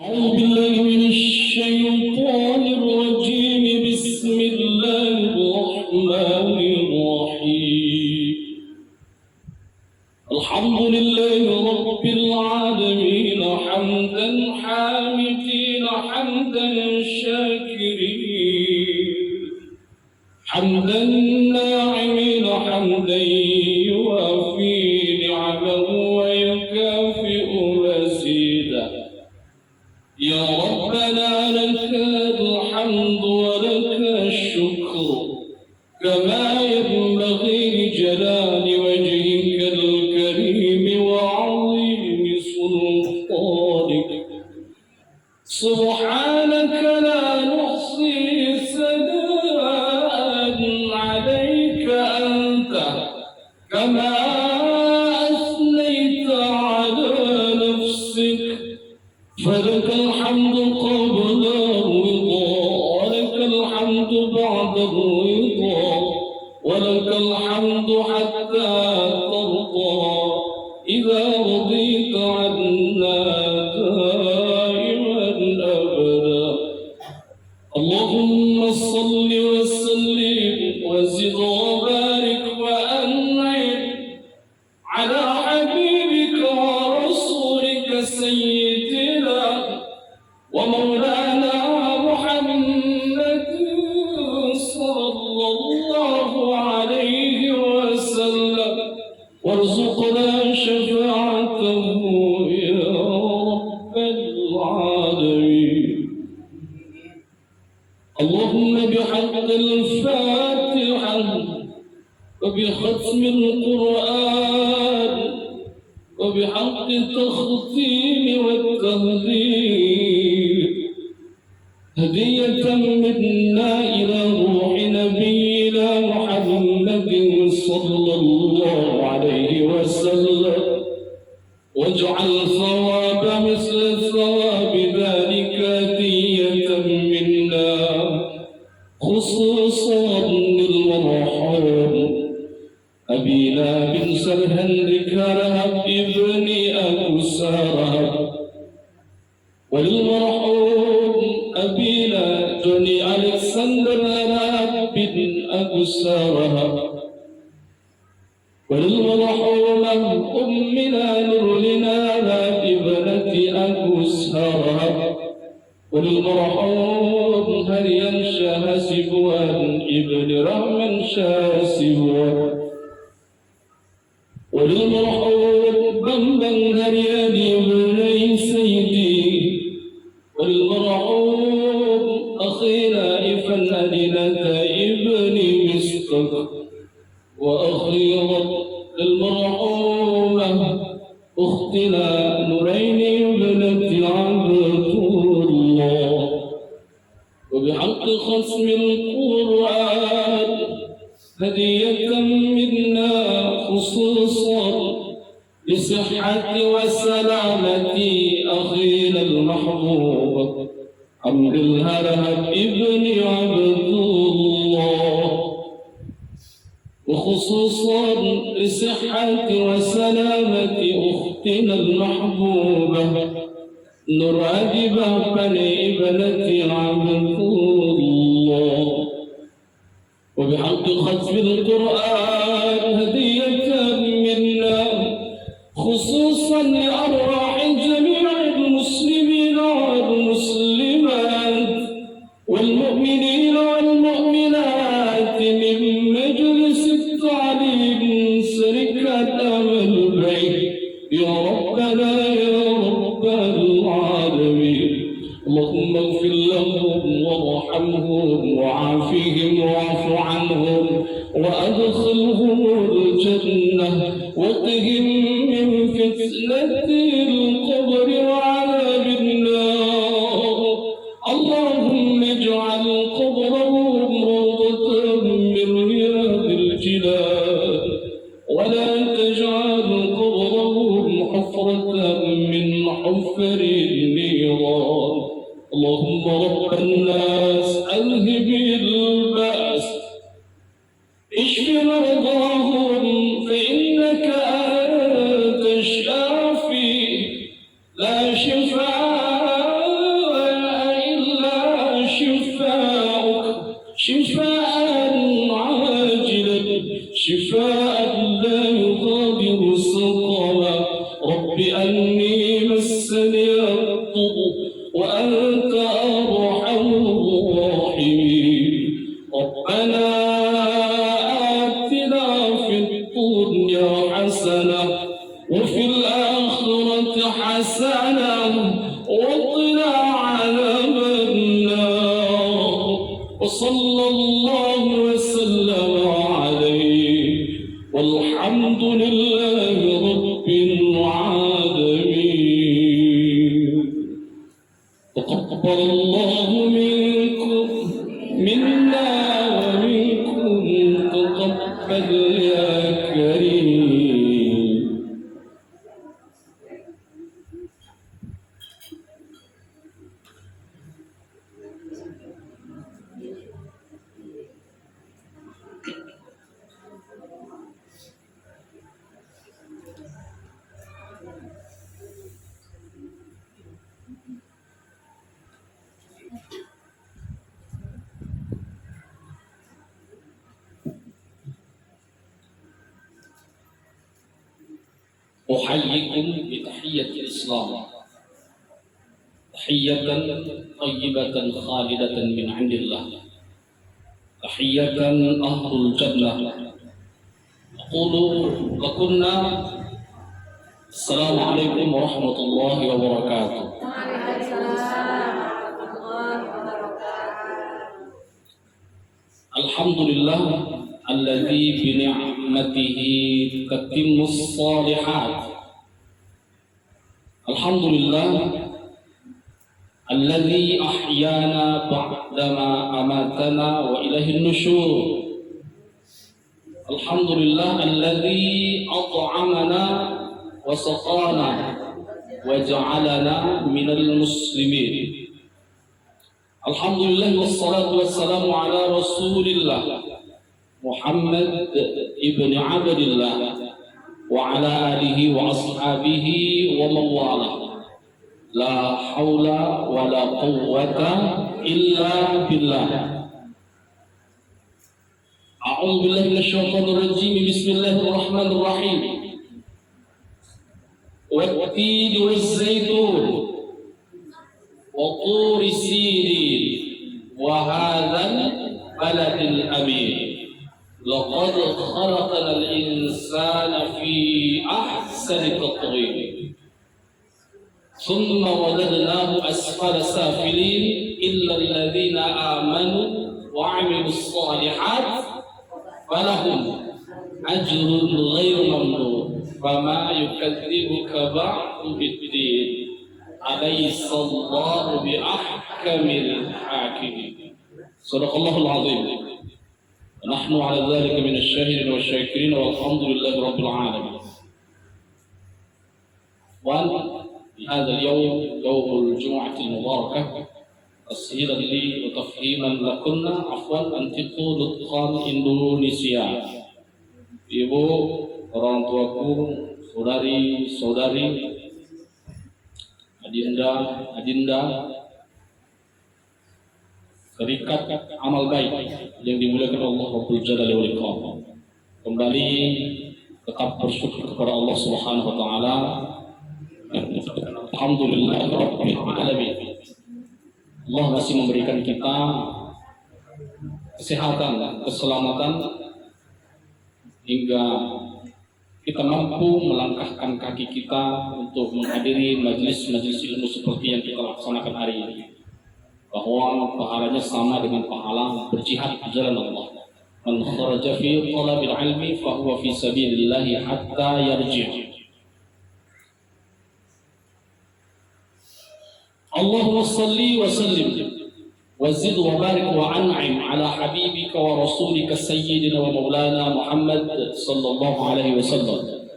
أعوذ بالله من الشيطان الرجيم. بسم الله الرحمن الرحيم. الحمد لله رب العالمين حمدا حامدين حمدا شاكرين حمدا ناعمين حمدا يوافي نعمه ويكافئ مزيدا. يا ربنا لك الحمد ولك الشكر كما ينبغي لجلال وجهك الكريم وعظيم سلطانك. سبحانك لا نحصي ثناء عليك أنت كما أثنيت على نفسك. فلك الحمد قبل الرضا ولك الحمد بعد الرضا ولك الحمد حتى ترضى. إذا رضيت عنا دائما أبدا. اللهم صل وسلم وزد وبارك وأنعم على حبيبك ورسولك سيدنا ومولانا محمد صلى الله عليه وسلم وارزقنا شفاعته يا رب العالمين. اللهم بحق الفاتحة وبختم القرآن وبحق التختيم والتهديد هدية منا إلى روح نبينا محمد صلى الله عليه وسلم. واجعل ثواب مثل ثواب ذلك هدية منا خصوصا للمرحوم أبينا بن سرهند كرهب ابن أبو سارهب وللمرحوم أبينا جوني ألكسندر رهب بن أبو سارهب وللمرحوم أمنا نورلنا رهب ابنة أبو سارهب وللمرحوم هريان شاه سبوان ابن رحمن شاه سبوان وللمرحوم بمبن هريان ابني سيدي وللمرحوم أخينا إفن أدنة ابن مسقط وأخيرا للمرحومة أختنا نورين ابنة عبد الله. وبحق ختم القرآن هدية منا خصوصا لصحة وسلامة أخينا المحبوب عبد الهرهب ابن عبد الله. وخصوصا لصحة وسلامة أختنا المحبوبة نور أدبة بن ابنة عبد الله. وبحق ختم القرآن هدية منا خصوصا لأرواح جميع المسلمين والمسلمات والمؤمنين والمؤمنات من مجلس التعليم شركة أمل البيت. يا ربنا يا رب العالمين. اللهم اغفر لهم وارحمهم وعافهم واعف عنهم وأدخلهم الجنة وقهم من فتنة القبر وعذاب النار. اللهم اجعل قبرهم روضة من رياض الجنان ولا تجعل قبرهم حفرة من حفر النيران. اللهم رب الناس أذهب البأس اشف مرضاهم فإنك أنت الشافي لا شفاء شفاء عاجلا شفاء لا يغادر سقما رب أني مسني الضر وأنت أرحم الراحمين ربنا آتنا في الدنيا حسنة وفي الآخرة حسنة وقنا عذاب النار وصلى الله وسلم عليه والحمد لله رب العالمين تقبل الله منكم منا ومنكم تقبل يا كريم. أحييكم بتحية الإسلام تحية طيبة خالدة من عند الله تحية أهل الجنة أقول لكنا السلام عليكم ورحمة الله وبركاته. الحمد لله الذي بنعمته تتم الصالحات. الحمد لله الذي أحيانا بعدما أماتنا وإليه النشور. الحمد لله الذي أطعمنا وسقانا وجعلنا من المسلمين. الحمد لله والصلاة والسلام على رسول الله محمد ابن عبد الله وعلى آله وأصحابه ومن والاه لا حول ولا قوة إلا بالله. أعوذ بالله من الشيطان الرجيم بسم الله الرحمن الرحيم والتين والزيتون وطور سينين وهذا البلد الأمين لقد خلقنا الإنسان في أحسن تقويم ثم رددناه أسفل سافلين إلا الذين آمنوا وعملوا الصالحات فلهم أجر غير ممنون فما يكذبك بعد بالدين أليس الله بأحكم الحاكمين. صدق الله العظيم. نحن على ذلك من الشاهدين والشاكرين والحمد لله رب العالمين. وهذا اليوم يوم الجمعة المباركة تسهيلا لي وتفهيما لكنا عفوا أنتقوا نطقan Indonesia. Ibu, orang tuaku, saudari-saudari, adinda, serikat amal baik yang dimuliakan Allah Rabbul Jalali wal Ikram. Kembali tetap bersyukur kepada Allah Subhanahu wa taala. Alhamdulillah rabbil alamin. Allah masih memberikan kita kesehatan, keselamatan hingga kita mampu melangkahkan kaki kita untuk menghadiri majelis-majelis ilmu seperti yang kita laksanakan hari ini. Bahwa pahalanya sama dengan pahala berjihad di jalan Allah. Man kharaja fi talabil ilmi fa huwa fi sabilillah hatta yarji'. Allahumma salli wa sallim wa zid wa barik wa an'im ala habibika wa rasulika sayyidina wa maulana Muhammad sallallahu alaihi wasallam.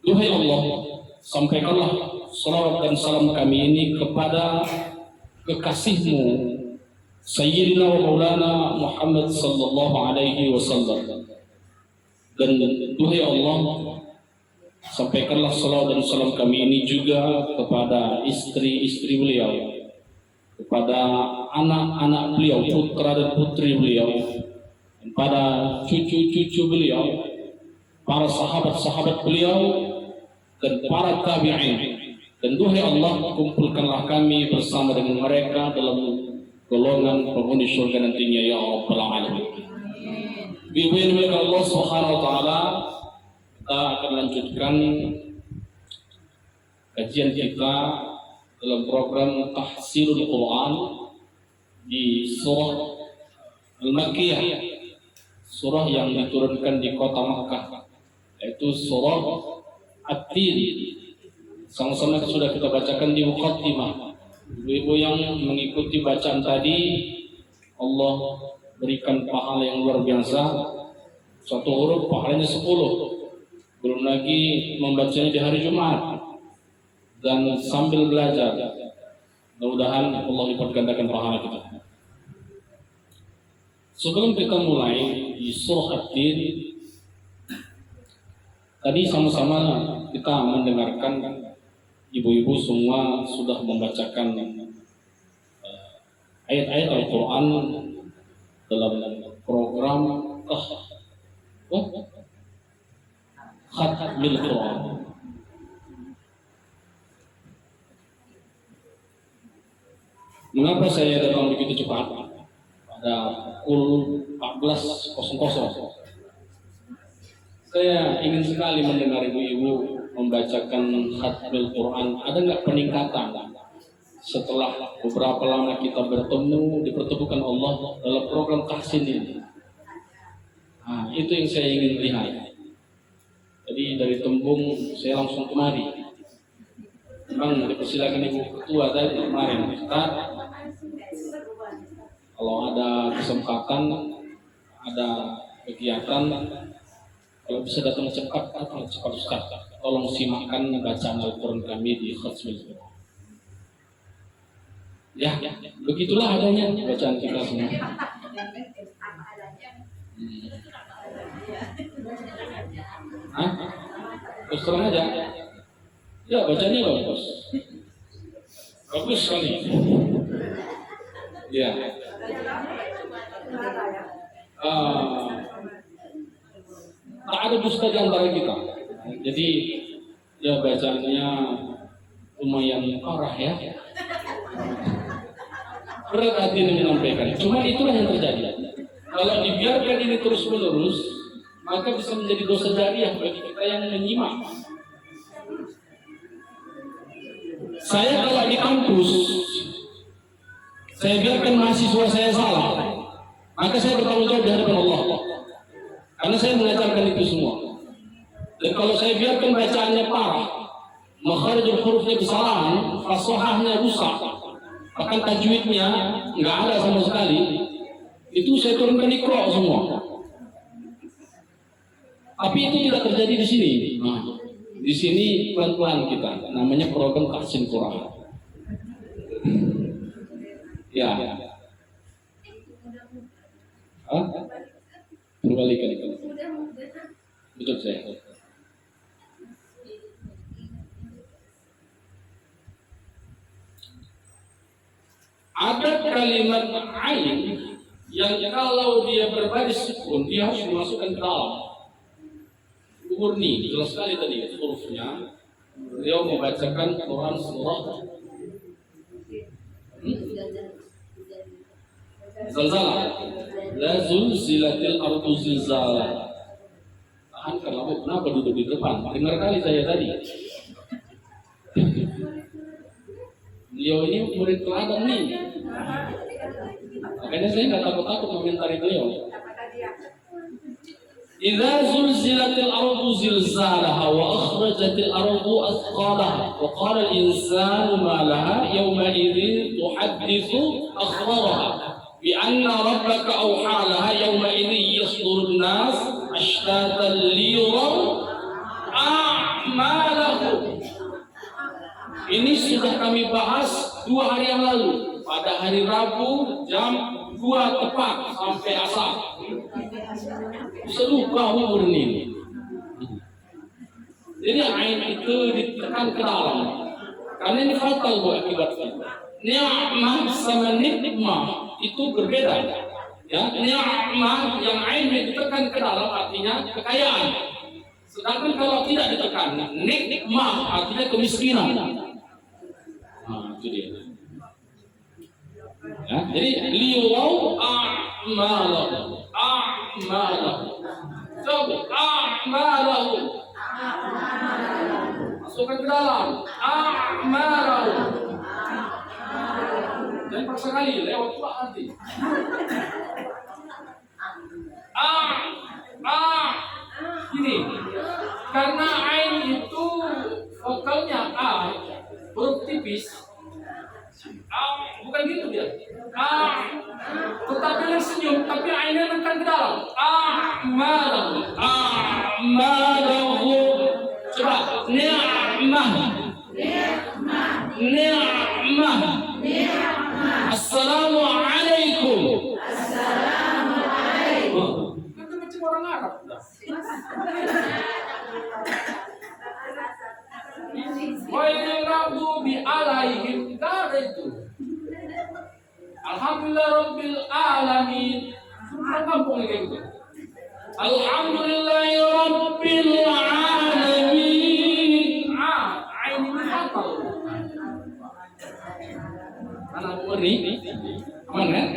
Duhai Allah, sampaikanlah salawat dan salam kami ini kepada kekasihmu Sayyidina wa Maulana Muhammad sallallahu alaihi wasallam. Dan duhai Allah, sampaikanlah salawat dan salam kami ini juga kepada istri-istri beliau, kepada anak-anak beliau, putra dan putri beliau, kepada cucu-cucu beliau, para sahabat-sahabat beliau, dan para tabi'in. Dan duhai Allah, kumpulkanlah kami bersama dengan mereka dalam golongan penghuni surga nantinya ya Rabbal Alamin. Ibu yang dimuliakan Allah Subhanahu wa taala, kita akan lanjutkan kajian kita dalam program Tahsirul Quran di surah Al-Makkiyah, surah yang diturunkan di kota Makkah, yaitu surah At-Tin. Sama-sama sudah kita bacakan di muqaddimah. Ibu-ibu yang mengikuti bacaan tadi, Allah berikan pahala yang luar biasa. Satu huruf pahalanya 10. Belum lagi membacanya di hari Jumat dan sambil belajar. Mudah-mudahan Allah lipat gandakan pahala kita. Sebelum kita mulai di surah At-Tin, tadi sama-sama kita mendengarkan ibu-ibu semua sudah membacakan ayat-ayat Al-Quran dalam program Khatmil Quran. Mengapa saya datang begitu cepat? Pada pukul 14.00. Saya ingin sekali mendengar ibu-ibu membacakan Khatmil Quran. Ada nggak peningkatan setelah beberapa lama kita bertemu, dipertemukan Allah dalam program tahsin ini? Nah, itu yang saya ingin lihat. Jadi dari Tembung saya langsung kemari. Memang dipersilakan Ibu Ketua tadi kemarin, Ustaz, kalau ada kesempatan, ada kegiatan, kalau bisa datang cepat Ustaz. Tolong simakkan bacaan Al-Quran kami di Khatmil Quran. Ya, begitulah adanya bacaan kita semua. Hah? Terus terang aja. Ya, bacanya bagus. Bagus sekali. Ya. Tak ada dusta di antara kita. Jadi ya bacaannya lumayan parah ya. Berat hati menyampaikan. Cuma itulah yang terjadi. Kalau dibiarkan ini terus menerus, maka bisa menjadi dosa jariah bagi kita yang menyimak. Saya kalau di kampus, saya biarkan mahasiswa saya salah, maka saya bertanggung jawab di hadapan Allah. Karena saya mengajarkan itu semua. Dan kalau saya biarkan bacaannya parah, makharijul hurufnya kesalahan, fasahahnya rusak, bahkan tajwidnya nggak ada sama sekali, itu saya turunkan Iqra semua. Tapi itu tidak terjadi di sini. Nah, di sini pelan-pelan kita, namanya program tahsin Quran. Ya. Berbalikan itu. Betul saya. Ada kalimat ain yang kalau dia berbaris sukun, dia harus dimasukkan ke dalam. Murni, jelas sekali tadi hurufnya. Beliau membacakan Quran surah Zalzalah. La zulzilatil ardu zilzalah. Tahan kalau kenapa duduk di depan? Dengar kali saya tadi. Beliau ini murid teladan nih. Makanya saya nggak takut-takut komentari beliau. Idza zulzilatil ardu zilzalaha wa akhrajatil ardu athqalaha wa qala al-insanu ma laha yawma idzin tuhaddithu akhbaraha bi anna rabbaka awha laha yawma idzin yasdurun nas ashtatan liyuraw a'malahum. Ini sudah kami bahas 2 hari yang lalu, pada hari Rabu jam 2 tepat sampai asar. Bisa lupa umur ini. Jadi ain itu ditekan ke dalam, karena ini fatal buat akibat kita. Ni'mah sama nikmah itu berbeda. Ya, ni'mah yang ain ditekan ke dalam artinya kekayaan. Sedangkan kalau tidak ditekan, nikmah artinya kemiskinan. Nah, itu dia. Ya, jadi liwau a'malahu. Coba a'malahu. Masukkan ke dalam a'malahu. Jangan paksa kali, lewat pula nanti. Gini, karena ain itu vokalnya a, huruf tipis. Bukan gitu dia. Tetapi yang senyum, tapi ainnya nekan ke dalam. A'malahu. Coba, ni'mah. Assalamualaikum. Kan macam orang Arab. Wailul alaihim, gak ada itu. Alhamdulillah Rabbil alamin. Sudah kampung kayak gitu. Alhamdulillah Rabbil alamin. Ini apa? Anak murni, aman kan?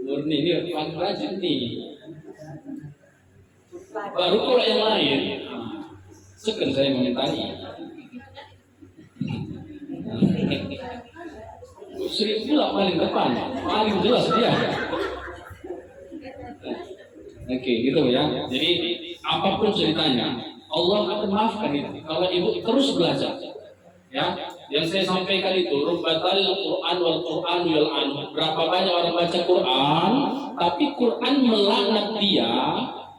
Murni ini paling rajin nih. Baru kalau yang lain, sekarang saya mengintani. Musrik pula paling depan, paling jelas dia. Oke, gitu ya. Jadi apapun ceritanya, Allah akan maafkan itu. Kalau ibu terus belajar, ya. Yang saya sampaikan itu, rubbatal Quran wal Quran yal'an. Berapa banyak orang baca Quran, tapi Quran melaknat dia.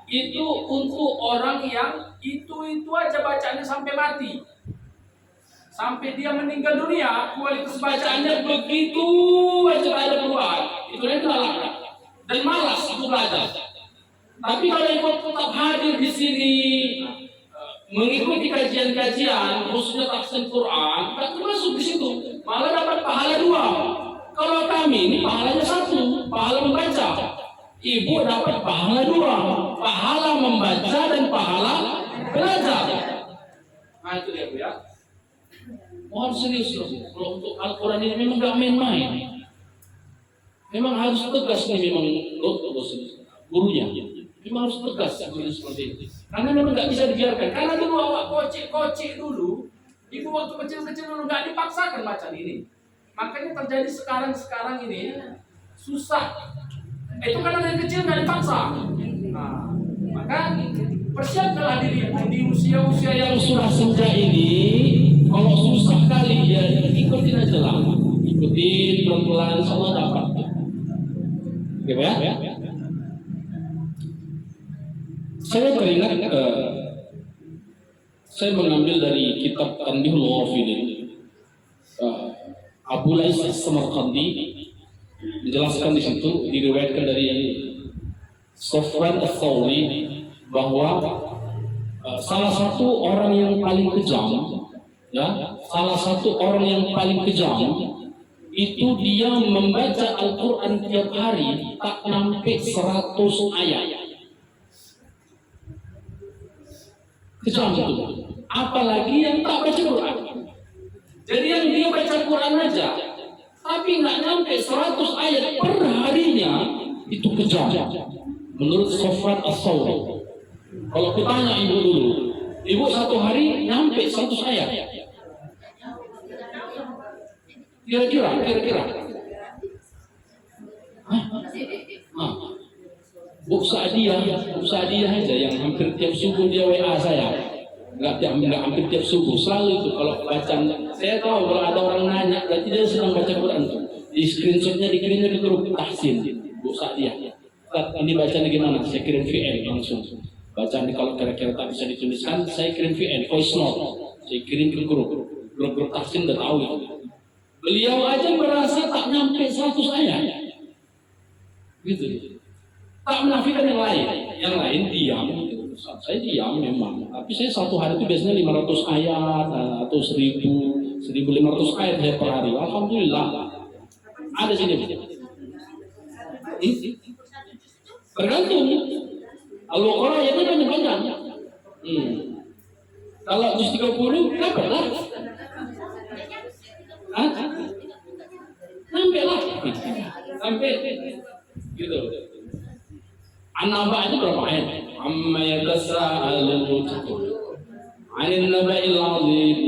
Itu untuk orang yang itu aja bacanya sampai mati. Sampai dia meninggal dunia, kualitas bacaannya begitu aja ada perubahan. Itu dia laknat dan malas untuk belajar. Tapi kalau ibu tetap hadir di sini, mengikuti kajian-kajian, khususnya tafsir Quran, tak masuk di situ, malah dapat pahala 2. Kalau kami ini pahalanya 1, pahala membaca. Ibu dapat pahala 2, pahala membaca dan pahala belajar. Nah itu dia Bu ya. Mohon serius loh, kalau untuk Al-Quran ini memang gak main-main. Memang harus tegas nih memang gurunya. Memang harus tegas seperti ini. Karena memang gak bisa dibiarkan. Karena dulu awak kocik dulu, ibu waktu kecil-kecil dulu gak dipaksakan baca ini. Makanya terjadi sekarang ini susah. Itu karena dari kecil gak dipaksa. Nah, maka persiapkanlah diri di usia-usia yang sudah senja ini. Kalau susah kali ya ikutin aja lah, ikutin pelan-pelan, insya dapat. Gitu ya? Saya teringat, saya mengambil dari kitab Tanbihul Ghafilin. Abu Lais As-Samarqandi menjelaskan di situ, diriwayatkan dari Sufyan Ats-Tsauri bahwa salah satu orang yang paling kejam, salah satu orang yang paling kejam itu dia membaca Al-Quran tiap hari tak sampai 100 ayat. Kejam itu. Apalagi yang tak baca Quran. Jadi yang dia baca Quran aja, tapi nggak sampai 100 ayat per harinya, itu kejam. Menurut Sufyan Ats-Tsauri. Kalau kutanya ibu dulu, ibu satu hari nyampe 100 ayat. Kira-kira. Bu Sa'diyah aja yang hampir tiap subuh dia WA saya. Nggak hampir tiap subuh, selalu itu kalau bacaan. Saya tahu kalau ada orang nanya, berarti dia sedang baca Quran tuh. Di screenshotnya dikirimnya di grup Tahsin, Bu Sa'diyah. Ini bacanya gimana? Saya kirim VN langsung. Bacaan kalau kira-kira tak bisa dituliskan, saya kirim VN, voice note. Saya kirim ke grup Tahsin, udah tahu itu. Beliau aja merasa tak nyampe 100 ayat. Gitu. Tak menafikan yang lain. Yang lain diam. Saya diam memang. Tapi saya satu hari itu biasanya 500 ayat atau 1000. 1.500 ayat saya per hari. Alhamdulillah. Ada sini. Tergantung. Al-Baqarah itu panjang. Kalau juz 30 dapat lah. Sampai lah. Sampai gitu. An-Naba itu berapa ayat? Amma yatasaalun 'anil naba'il 'azim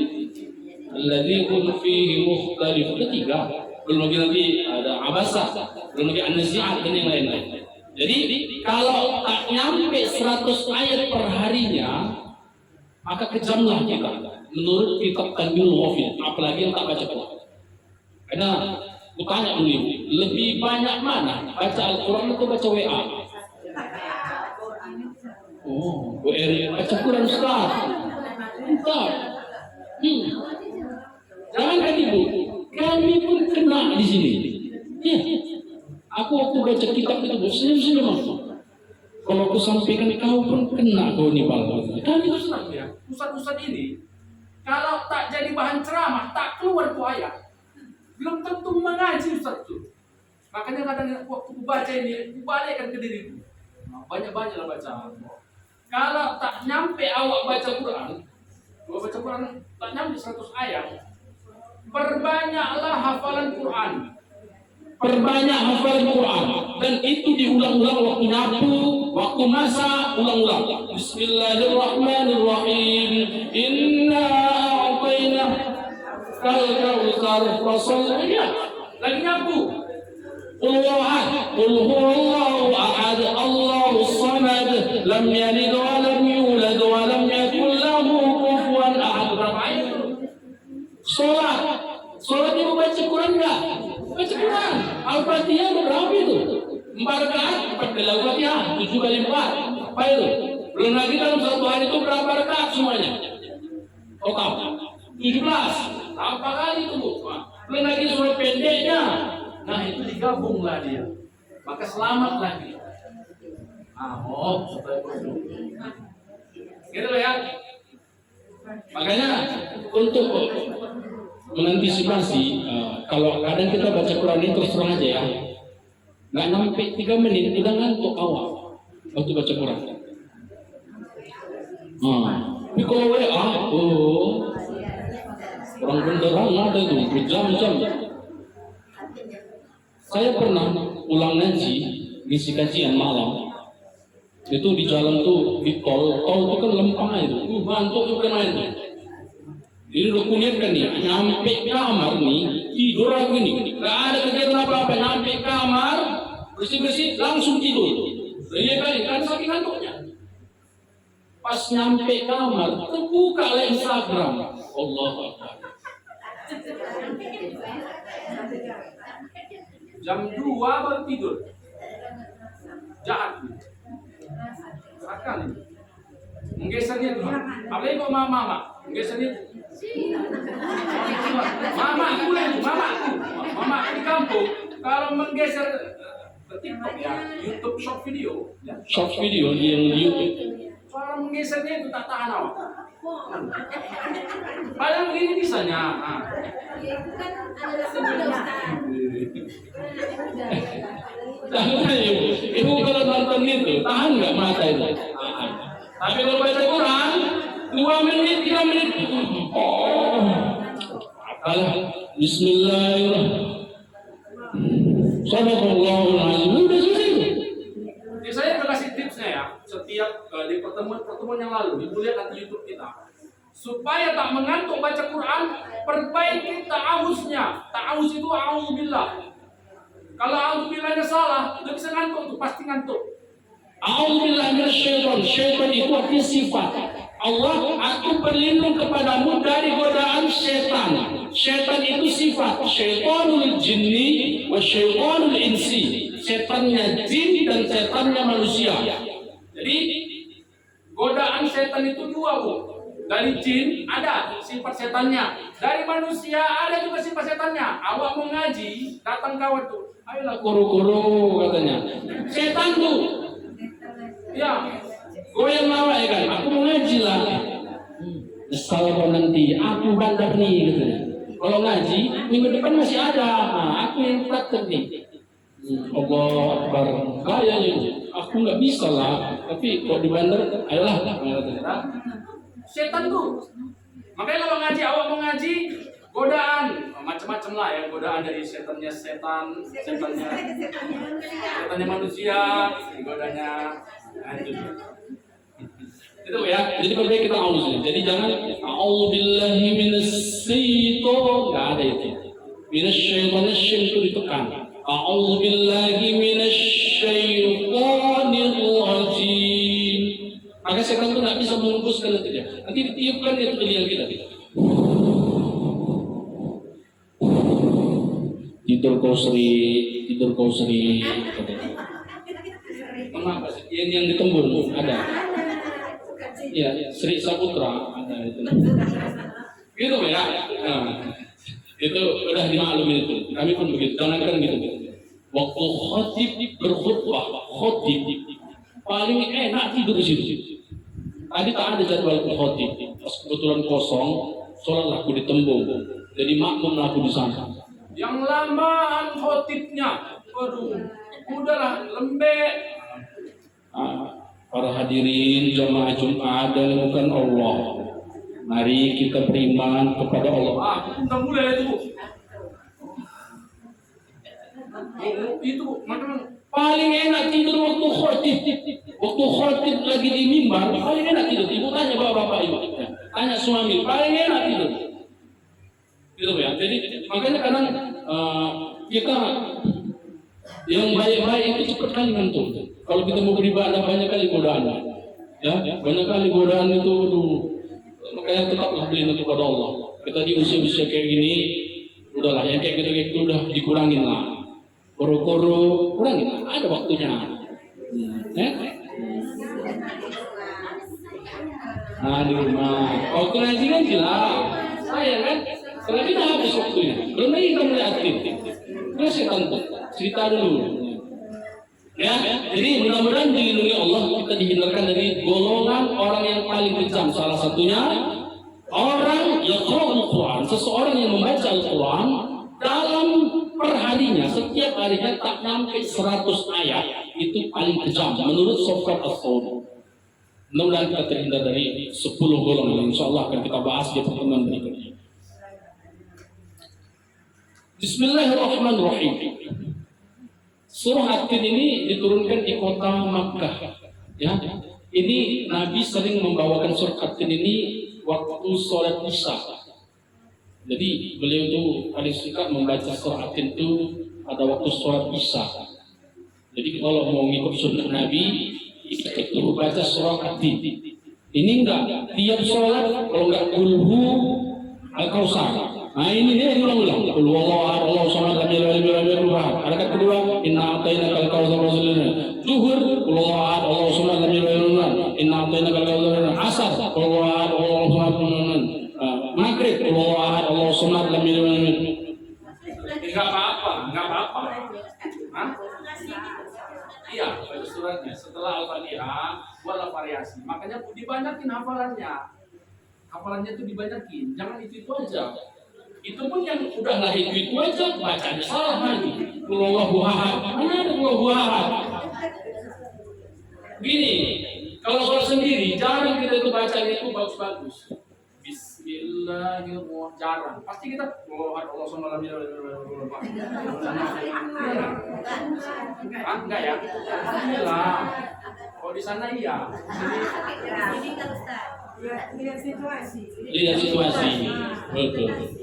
alladzi hum fihi mukhtalifun. Ketiga. Belum lagi nanti ada Abasa, belum lagi An-Nazi'at dan yang lain-lain. Jadi kalau tak nyampe 100 ayat per harinya, maka kejamlah kita menurut kitab Tanbihul Ghafil, apalagi yang tak baca Quran. Karena aku tanya dulu, lebih banyak mana baca Al-Quran atau baca WA? Oh, baca Quran Ustaz. Ustaz. Jangan ibu, kami pun kena di sini. Ya. Aku waktu baca kitab itu senyum-senyum aku. Kalau aku sampaikan kau pun kena kau nih bang. Kami itu senang ya, ustaz-ustaz ini kalau tak jadi bahan ceramah, tak keluar tuh ayat. Belum tentu mengaji ustaz tuh. Makanya kadang waktu aku baca ini, aku balikkan ke diriku. Banyak-banyaklah baca. Kalau tak nyampe awak baca Quran, kalau baca Quran tak nyampe 100 ayat, perbanyaklah hafalan Quran. Perbanyak hafalan Quran, dan itu diulang-ulang waktu nyapu, waktu masak, ulang-ulang. Bismillahirrahmanirrahim. Inna a'tayna kal kautsar fasholli. Lagi nyapu. Qul huwallahu ahad, Allahus samad, lam yalid wa lam yulad wa lam yakul lahu kufuwan ahad. Berapa ayat itu? Sholat itu baca Quran enggak? Baca Quran. Al-Fatihah berapa itu? 4 rakaat, 4 kali Al-Fatihah, 7 kali 4. Apa itu? Belum lagi dalam satu hari itu berapa rakaat semuanya? Total 17. Berapa kali itu, Bu? Belum lagi surat pendeknya. Nah itu digabunglah dia, maka selamatlah dia. Gitu loh ya. Makanya untuk mengantisipasi, kalau kadang kita baca Quran ini terus terang aja ya, nggak sampai 3 menit udah ngantuk awal waktu baca Quran. Tapi kalau WA, orang benderang ada tuh berjam-jam. Saya pernah ulang ngaji, ngisi kajian malam. Itu di jalan tuh, di tol itu kan lempeng aja tuh. Ngantuk juga main tuh. Ini udah kuniatkan nih, nyampe kamar nih, tidur aku nih. Gak ada kegiatan apa-apa, nyampe kamar, bersih-bersih, langsung tidur. Iya kali, kan saking ngantuknya. Pas nyampe kamar, terbuka oleh Instagram. Allah Akbar. Jam 2 baru tidur. Jahat. Sekali. Menggesernya tuh. Apalagi kok mama. Menggesernya. Mama di kampung. Kalau menggeser ke TikTok ya, YouTube short video. Ya. Short video yang di YouTube. Soal menggesernya itu tak tahan awak. Padahal begini bisanya. Ibu kalau nonton itu tahan nggak mata itu? Tapi kalau baca Quran 2 menit 3 menit. Bismillahirrahmanirrahim. Sadaqallahul azim. Udah selesai itu. Jadi saya kasih tipsnya ya. Setiap di pertemuan yang lalu, ibu lihat nanti YouTube kita. Supaya tak mengantuk baca Quran, perbaiki ta'awuznya. Ta'awuz itu a'udzubillah. Kalau a'udzubillahnya salah, udah bisa ngantuk tuh, pasti ngantuk. A'udzubillah minasyaiton. Syaitan itu artinya sifat. Allah, aku berlindung kepadamu dari godaan setan. Setan itu sifat. Syaitanul jinni wa syaitanul insi. Setannya jin dan setannya manusia. Jadi godaan setan itu 2, Bu. Dari jin ada sifat setannya, dari manusia ada juga sifat setannya. Awak mau ngaji, datang kawan tuh, ayolah kuru-kuru katanya. Setan tuh, ya, goyang awak ya kan. Aku mau ngaji lah. Nyesal kau nanti, aku bandar nih katanya. Kalau ngaji minggu depan masih ada. Nah, aku yang praktek nih. Allah Akbar. Kayaknya aku nggak bisa lah. Tapi kalau di bandar, ayolah. Setan tuh. Makanya kalau ngaji, awak mau ngaji, godaan macam-macam lah ya, godaan dari setannya manusia, godanya itu ya. Jadi perbaiki kita auzu. Jadi jangan a'udzubillahi minasyaiton, enggak ada itu. Minasyaitonir itu ditekan. A'udzubillahi minasyaitonir rajim. Maka setan itu nggak bisa menghembuskan nanti dia. Nanti ditiupkan itu ke liang kita. Tidur kau seri. Kenapa sih? Yang ditembur ada. Iya, Sri Saputra ada itu. Gitu ya. Nah, itu udah dimaklumi itu. Kami pun begitu. Jangankan gitu. Waktu khotib berkhutbah, paling enak tidur di situ. Tadi tak ada jadwal khotib. Pas kebetulan kosong, sholatlah aku di Tembung. Jadi makmum aku di sana. Yang lamaan khotibnya, waduh, udahlah lembek. Para hadirin jamaah Jumat dan bukan Allah. Mari kita beriman kepada Allah. Aku udah mulai itu. Itu macam paling enak tidur waktu khotib. Waktu khotib lagi di mimbar, paling enak tidur. Ibu tanya bapak ibu, tanya suami, paling enak tidur. Gitu ya. Jadi makanya kadang kita yang baik-baik itu cepat kali ngantuk. Kalau kita mau beribadah banyak kali godaan, ya banyak kali godaan itu. Makanya tetaplah beriman kepada Allah. Kita di usia-usia kayak gini, udahlah yang kayak gitu udah dikurangin lah. Koro-koro kurangin lah. Ada waktunya. Nah di rumah, waktu ngaji lah. Saya kan, setelah kita habis waktunya, belum lagi kita mulai aktif. Terus saya cerita dulu. Ya, jadi mudah-mudahan dilindungi Allah, kita dihindarkan dari golongan orang yang paling kejam. Salah satunya orang yang yaqra'ul Quran, seseorang yang membaca Al-Quran dalam perharinya, setiap harinya tak sampai 100 ayat, itu paling kejam menurut Sofyan As-Saudi. Mudah-mudahan kita terhindar dari 10 golongan. Insyaallah akan kita bahas di pertemuan berikutnya. Bismillahirrahmanirrahim. Surah At-Tin ini diturunkan di kota Makkah. Ya, ini Nabi sering membawakan surah At-Tin ini waktu sholat Isya. Jadi beliau itu paling suka membaca surah At-Tin itu pada waktu sholat Isya. Jadi kalau mau ngikut sunnah Nabi, itu baca surah At-Tin. Ini enggak tiap sholat kalau enggak kulhu Al-Kautsar. Nah ini dia diulang-ulang. Qul huwallahu ahad, Allahu samad, lam yalid walam yulad walam yakul lahu kufuwan ahad. Harakat kedua, inna a'tainakal kautsar fasalli. Zuhur, Qul huwallahu ahad, Allahu samad, lam yalid walam yulad. Inna a'tainakal kautsar. Asar, Qul huwallahu ahad, Allahu samad. Maghrib, Qul huwallahu ahad, Allahu samad, lam yalid walam yulad. Enggak apa-apa. Hah? Iya, baca suratnya. Setelah Al-Fatihah, buatlah variasi. Makanya dibanyakin hafalannya. Hafalannya itu dibanyakin. Jangan itu aja. Itu pun yang udah lah itu aja bacanya salah lagi. Qulhuwallahu ahad. Mana ada Qulhuwallahu ahad? Gini, kalau sholat sendiri jarang kita itu bacanya itu bagus-bagus. Bismillahirrahmanirrahim. Jarang. Pasti kita Allah SWT. Enggak ya? Alhamdulillah. Kalau di sana iya. Lihat situasi. Betul.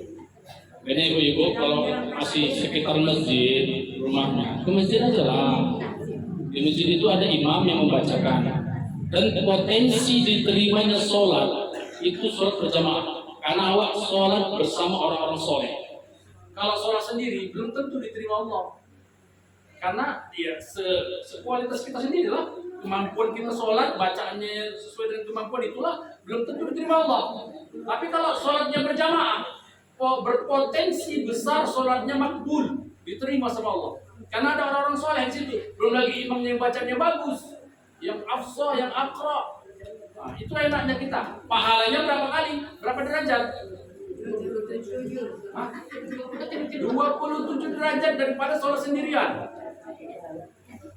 Karena ibu-ibu kalau masih sekitar masjid rumahnya, ke masjid aja lah. Di masjid itu ada imam yang membacakan. Dan potensi diterimanya sholat itu sholat berjamaah. Karena awak sholat bersama orang-orang soleh. Kalau sholat sendiri belum tentu diterima Allah. Karena ya sekualitas kita sendiri lah. Kemampuan kita sholat, bacaannya sesuai dengan kemampuan itulah belum tentu diterima Allah. Tapi kalau sholatnya berjamaah, berpotensi besar sholatnya makbul, diterima sama Allah. Karena ada orang-orang soleh di situ. Belum lagi imam yang bacanya bagus, yang afsah, yang akra. Nah, itu enaknya kita. Pahalanya berapa kali? Berapa derajat? Hah? 27 derajat daripada sholat sendirian.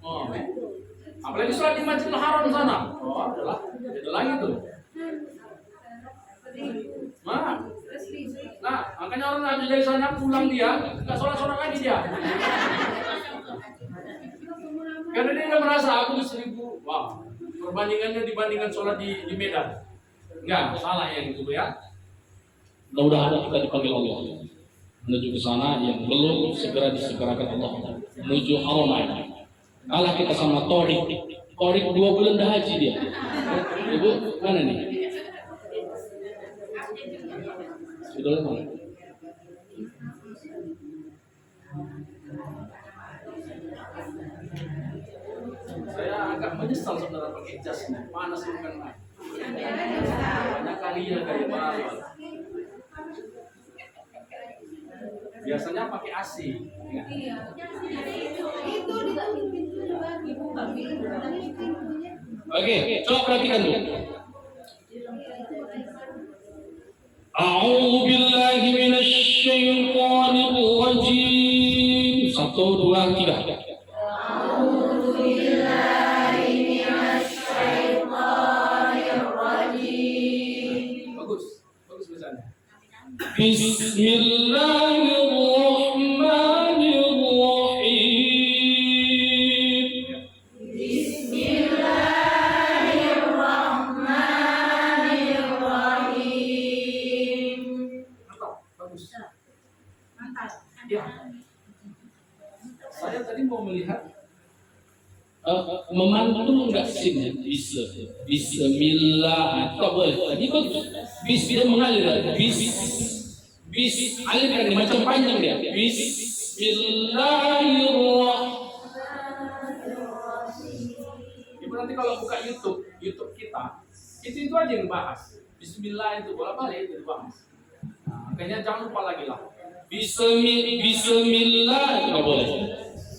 Oh. Apalagi sholat di Masjidil Haram sana. Oh, adalah beda lagi tuh. Nah, makanya orang habis dari sana pulang dia nggak sholat lagi dia. Karena dia udah merasa aku 1000. Wah, perbandingannya dibandingkan sholat di Medan. Enggak, salah yang itu ya. Mudah-mudahan kita dipanggil Allah menuju ke sana, yang belum segera disegerakan Allah menuju Haramain. Kalah kita sama Torik 2 bulan dah haji dia. Ibu mana nih? Sudah lama. Saya agak menyesal saudara pakai jas ini. Panas bukan main. Banyak kali ya kayak baru. Biasanya pakai AC. Ya. Oke, coba perhatikan dulu. A'udzu billahi minasy syaithanir rajim. 1, 2, 3. A'udzu billahi minasy syaithanir rajim. Bagus misalnya. Bismillahirrahmanirrahim. Bismillahirrahmanirrahim. Bagus. Ya. Saya tadi mau melihat Memantul enggak sini? Bisa. Bismillah. Tak boleh. Tadi bagus. Bis dia mengalir. Bis alirkan dia macam panjang dia. Bismillahirrahmanirrahim. Ibu nanti kalau buka YouTube kita, itu aja yang bahas. Bismillah itu bolak-balik itu dibahas. Nah, makanya jangan lupa lagi lah. Bismillah itu enggak boleh.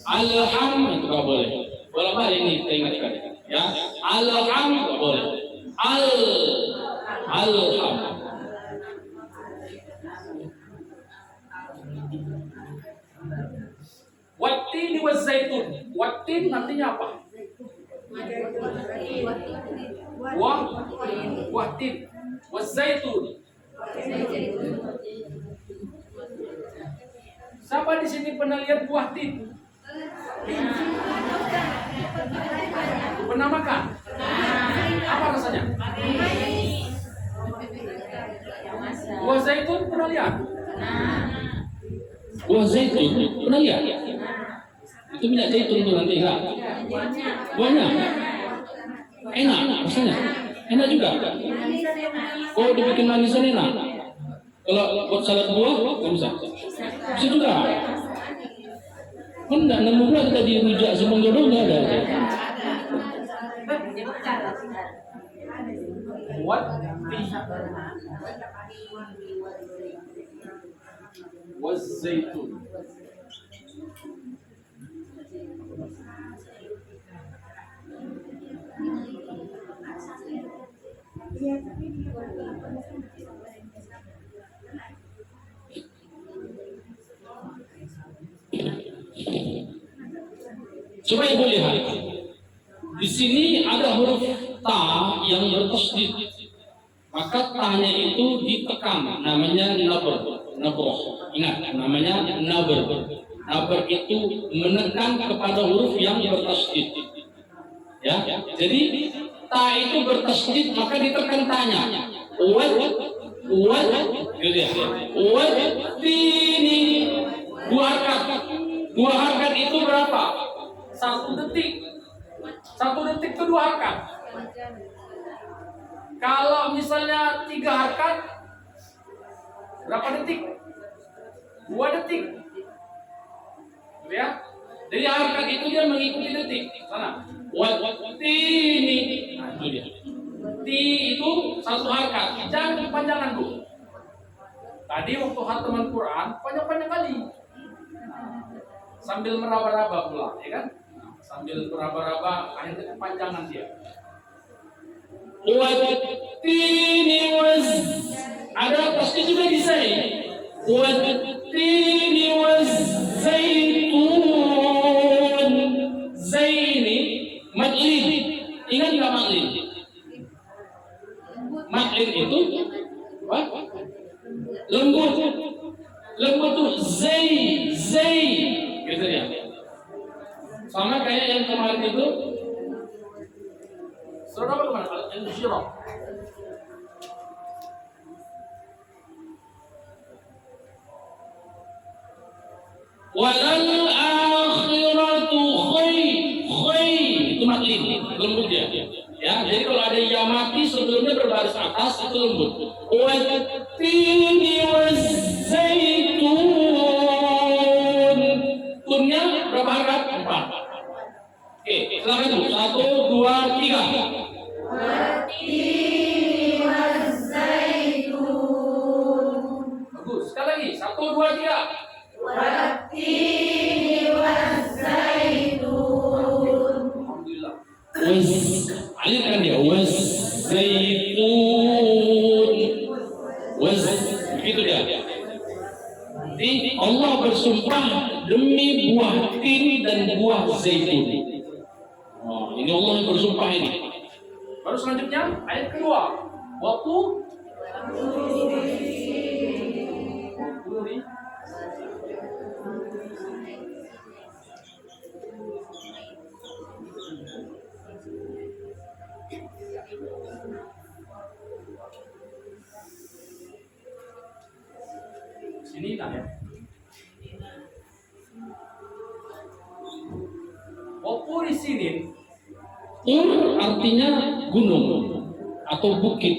Alhamdulillah itu enggak boleh. Bolak-balik ini kita ingatkan. Ya. Alhamdulillah enggak boleh. Alhamdulillah. Wattini wazzaitun. Wattin artinya apa? Wattin. Wazzaitun. Siapa di sini pernah lihat buah tin? Pernah makan? Apa rasanya? Buah zaitun pernah lihat? Buah zaitun pernah lihat? Itu minyak zaitun tuh nanti enggak? Buahnya enak rasanya, enak juga. Oh, dibikin manisan enak. Kalau buat salad buah nggak bisa. Bisa juga. Kan nggak nemu pula kita di rujak Semong Jodoh nggak ada. What? Was zaitun. Coba ibu lihat. Di sini ada huruf ta yang bertasydid. Maka ta-nya itu ditekan, namanya nabr. Ingat, namanya nabr. Nabr itu menekan kepada huruf yang bertasydid. Ya, jadi ta itu bertasydid maka ditekan ta-nya. Gitu ya. Tini. Dua harkat itu berapa? 1 detik. 1 detik itu 2 harkat. Kalau misalnya 3 harkat, berapa detik? 2 detik. Ya. Jadi harkat itu dia mengikuti detik. Sana. Watini. Nah, itu dia. Ti itu 1 harkat. Jangan kepanjangan dulu. Tadi waktu khataman Quran panjang-panjang kali. Sambil meraba-raba pula, ya kan? Sambil meraba-raba, akhirnya kepanjangan dia. Watini ada tasdid juga di sini. والتين والزيتون. Zain ini maklin. Ingat nggak maklin? Maklin itu apa? Lembut. Lembut tuh zai gitu ya. Sama kayak yang kemarin itu. Surat apa kemarin? Al-Insyirah. Walal akhiratu khair. Itu maklin, lembut ya. Ya, jadi kalau ada yang mati sebelumnya berbaris atas itu lembut. Wattini wazzaitun. Tunnya berapa harkat? 4. Oke, silakan dulu. 1, 2, 3. Wattini wazzaitun. Bagus. Sekali lagi. 1, 2, 3. Wattini wazzaitun. Alhamdulillah. Alirkan dia. Wazzaitun. Begitu dia. Jadi Allah bersumpah demi buah tin dan buah zaitun. Oh, ini Allah yang bersumpah ini. Baru selanjutnya ayat kedua. Waktu sini kan ya. Waktu di sini Tur artinya gunung atau bukit.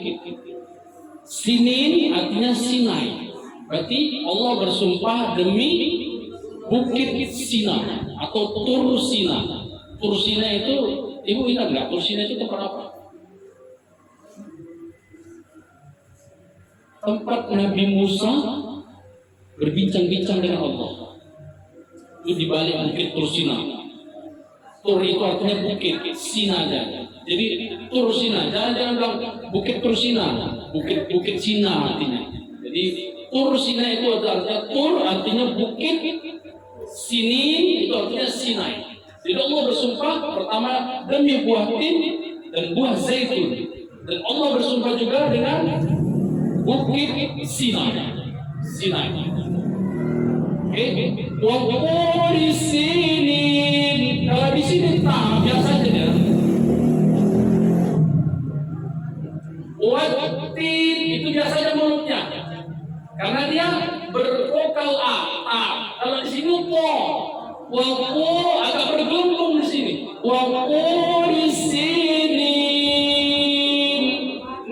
Sinin artinya Sinai. Berarti Allah bersumpah demi bukit Sina atau Tur Sina. Tur Sina itu, ibu ingat nggak? Tur Sina itu tempat apa? Tempat Nabi Musa berbincang-bincang dengan Allah. Itu di balik bukit Tur Sina. Tur itu artinya bukit, Sina aja. Jadi Tur Sina, jangan bilang bukit Tur Sina, bukit Sina artinya. Jadi Tur Sina itu artinya Tur artinya bukit, Sini itu artinya Sinai. Jadi Allah bersumpah pertama demi buah tin dan buah zaitun. Dan Allah bersumpah juga dengan bukit Sinai. Oke, wa di sini. Kalau di sini tak biasa aja ya. Watin itu biasanya mulutnya, karena dia bervokal a. Kalau di sini po, wapo agak bergelembung di sini. Wapo di sini.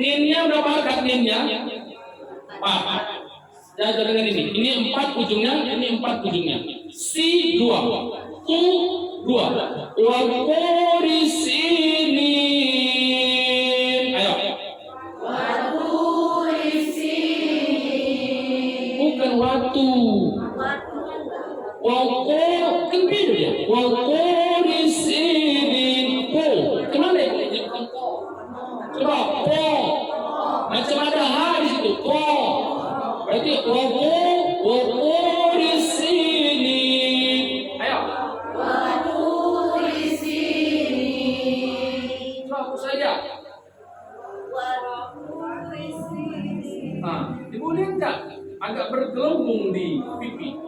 Ninnya berapa harkat ninnya? 4. Jangan dengan ini. Ini 4 ujungnya, ini 4 ujungnya. Si 2, tu 2. Wapo di sini. Ayo. Watturi sinin. Bukan waktu. Wapo kan beda dia. Wapo di sini. Po. Kemana ya? Coba po. Macam ada H di situ. Po. Berarti wapo di sini. ayo. Watturi sinin. Coba hapus saja. Watturi sinin. Nah, ibu lihat nggak? Agak bergelembung di pipi.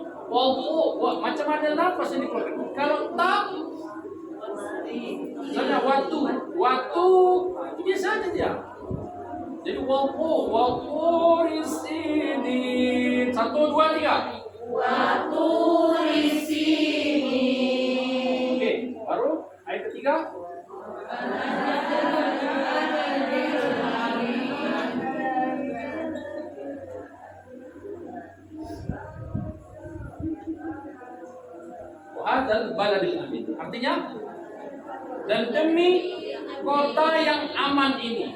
Macam ada nafas ini keluar. Kalau tak, misalnya waktu itu biasa aja dia. Jadi wapo di sini. 1, 2, 3. Watturi sinin. Oke, baru ayat ketiga. Dan baladil amin. Artinya dan demi kota yang aman ini.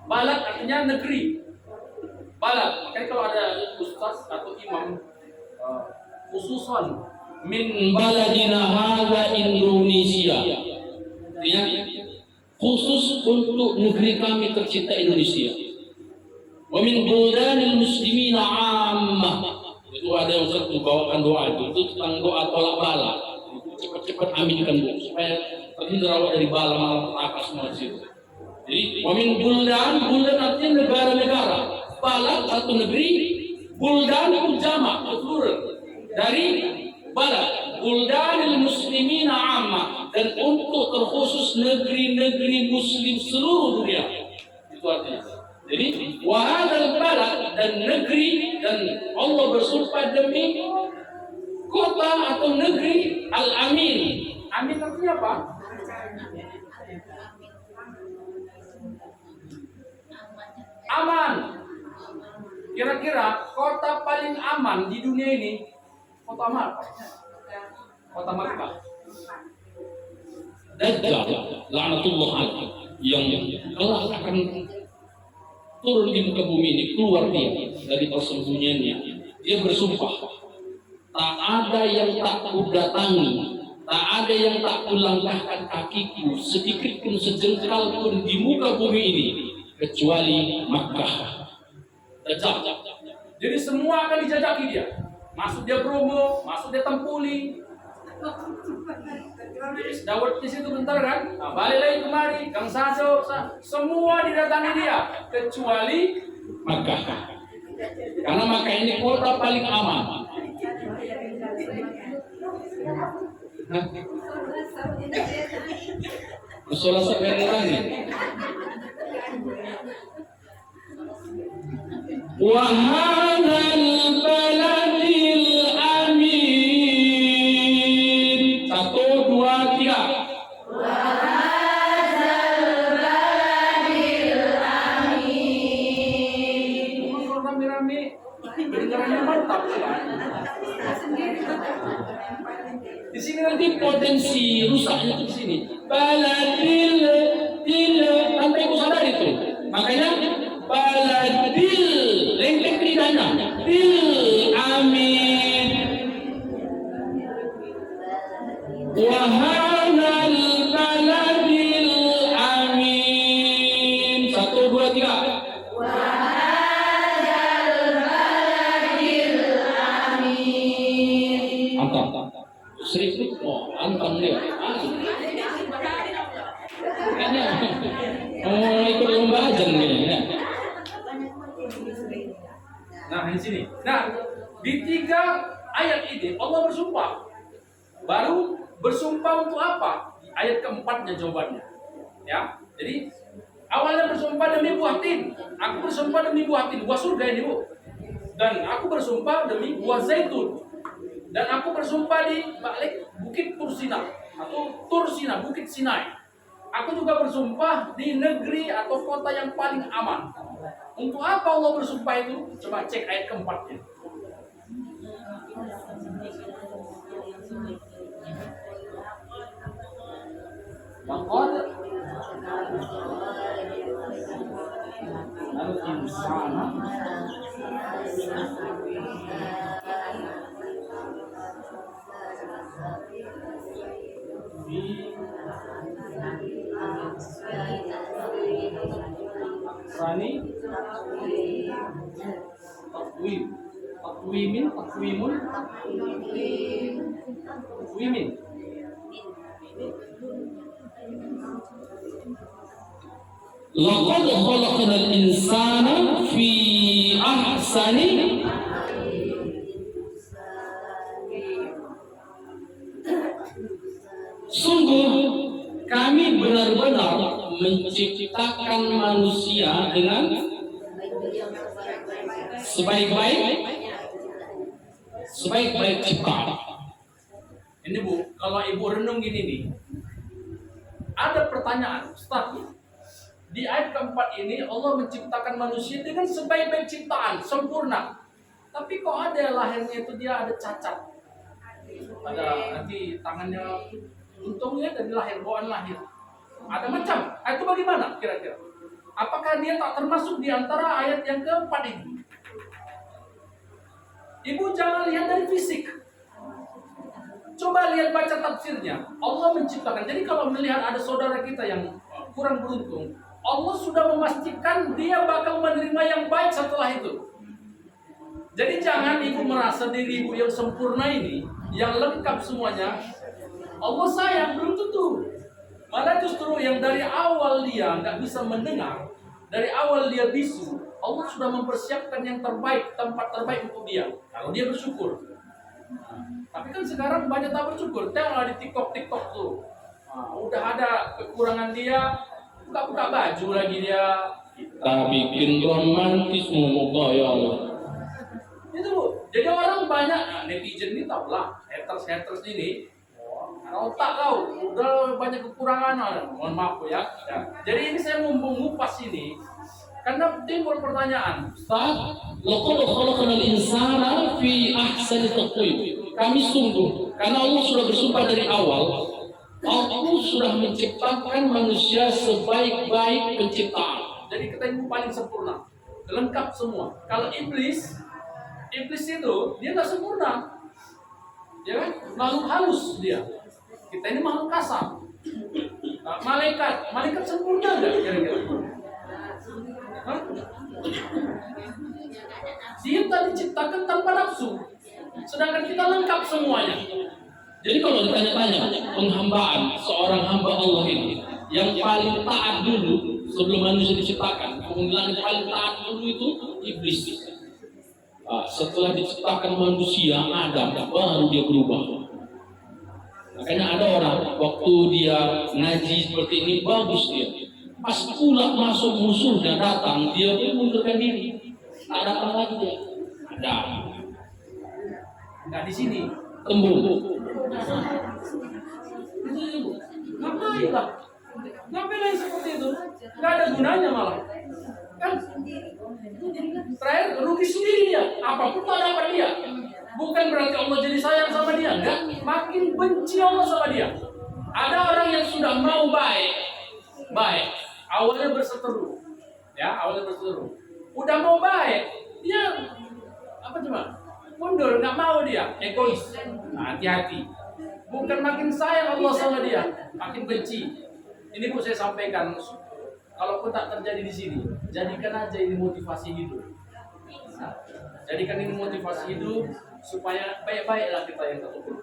Balad artinya negeri. Balad. Makanya kalau ada ustaz atau imam khususan Min baladina hadza Indonesia. Artinya khusus untuk negeri kami tercinta Indonesia. Wa min bulanil muslimina ammah. Itu ada yang Ustaz bawakan doa itu tentang doa tolak bala. Cepat-cepat aminkan Bu supaya terhindar awak dari bala malapetaka semua di situ. Jadi wamin buldan artinya negara-negara. Bala satu negeri, buldan itu jamak plural dari bala. Buldanil muslimina amma, dan untuk terkhusus negeri-negeri muslim seluruh dunia. Itu artinya. Jadi wahadal balad, dan negeri, dan Allah bersumpah demi kota atau negeri al-amin. Amin artinya apa? Aman. Kira-kira kota paling aman di dunia ini kota apa? Kota Makkah. Dajjal laknatullah alaihi yang Allah akan turun di muka bumi ini, keluar dia dari persembunyiannya. Dia bersumpah, tak ada yang tak kudatangi, tak ada yang tak kulangkahkan kakiku sedikit pun sejengkal pun di muka bumi ini kecuali Makkah. Dajjal. Jadi semua akan dijajaki dia. Masuk dia Bromo, masuk dia Tempuli. Dawet di situ bentar kan? Nah, balik lagi kemari, Gang Sado, semua didatangi dia kecuali Makkah. Karena Makkah ini kota paling aman. Musola sampai ini. Wahadal baladil amin. 1, 2, 3. kalau rame-rame kedengarannya mantap kan? Di sini nanti potensi rusaknya di sini. Baladil sampai ku sadar itu. Makanya baladil lengkap lidahnya. Bil amin. Wahanal baladil amin. 1, 2, 3. Antam. Serius oh, antam dia. Kayaknya ikut lomba ajan kayaknya. Nah, di sini. Nah, di 3 ayat ini Allah bersumpah. Baru bersumpah untuk apa? Di ayat keempatnya jawabannya. Ya. Jadi awalnya bersumpah demi buah tin. Aku bersumpah demi buah tin, buah surga ini, Bu. Dan aku bersumpah demi buah zaitun. Dan aku bersumpah di balik Bukit Tursina atau Tursina, Bukit Sinai. Aku juga bersumpah di negeri atau kota yang paling aman. Untuk apa Allah bersumpah itu? Coba cek ayat keempatnya. Laqad al-insana Sani takwimin Laqad khalaqnal insana fi ahsani sungguh kami benar-benar menciptakan manusia dengan sebaik-baik ciptaan. Ini Bu, kalau Ibu renung gini nih, ada pertanyaan, Ustaz. Di ayat keempat ini Allah menciptakan manusia dengan sebaik-baik ciptaan, sempurna. Tapi kok ada lahirnya itu dia ada cacat. Ada nanti tangannya, untungnya dari lahir, bawaan lahir. Ada macam. Itu bagaimana kira-kira? Apakah dia tak termasuk di antara ayat yang keempat ini? Ibu jangan lihat dari fisik. Coba lihat baca tafsirnya. Allah menciptakan. Jadi kalau melihat ada saudara kita yang kurang beruntung, Allah sudah memastikan dia bakal menerima yang baik setelah itu. Jadi jangan ibu merasa diri ibu yang sempurna ini, yang lengkap semuanya, Allah sayang, belum tentu. Malah justru yang dari awal dia nggak bisa mendengar, dari awal dia bisu, Allah sudah mempersiapkan yang terbaik, tempat terbaik untuk dia. Kalau dia bersyukur. Tapi kan sekarang banyak tak bersyukur. Tengoklah di TikTok tuh. Nah, udah ada kekurangan dia, buka-buka baju lagi dia. Tak bikin romantis muka ya Allah. Itu jadi orang banyak, nah, netizen ini tau lah, haters ini, karena otak kau udah banyak kekurangan, mohon maaf ya. Jadi ini saya mau mengupas ini karena timbul pertanyaan. Ustaz, laqad khalaqnal insana fi ahsani taqwim. Kami sungguh, karena Allah sudah bersumpah dari awal, Allah sudah menciptakan manusia sebaik-baik penciptaan. Jadi kita ini paling sempurna, lengkap semua. Kalau iblis itu dia nggak sempurna, ya kan? Makhluk halus dia. Kita ini makhluk kasar. Nah, malaikat sempurna nggak kira-kira? Hah? Dia tadi diciptakan tanpa nafsu, sedangkan kita lengkap semuanya. Jadi kalau ditanya-tanya penghambaan seorang hamba Allah ini yang paling taat dulu sebelum manusia diciptakan, yang paling taat dulu itu iblis. Setelah diciptakan manusia Adam, baru dia berubah. Makanya ada orang waktu dia ngaji seperti ini bagus dia. Pas pula masuk musuhnya datang, dia pun mundurkan diri. Tak datang lagi dia. Ada. Nggak di sini. Tembung. Ngapain lah? Ngapain yang seperti itu? Nggak ada gunanya malah. Kan terakhir rugi sendiri dia. Apapun tak dapat dia. Bukan berarti Allah jadi sayang sama dia, enggak. Makin benci Allah sama dia. Ada orang yang sudah mau baik, awalnya berseteru, ya awalnya berseteru. Udah mau baik, dia apa coba? Mundur, nggak mau dia, egois. Nah, hati-hati. Bukan makin sayang Allah sama dia, makin benci. Ini Bu saya sampaikan. Kalaupun tak terjadi di sini, jadikan aja ini motivasi hidup. Nah, jadikan ini motivasi hidup supaya baik-baiklah kita yang tertutup.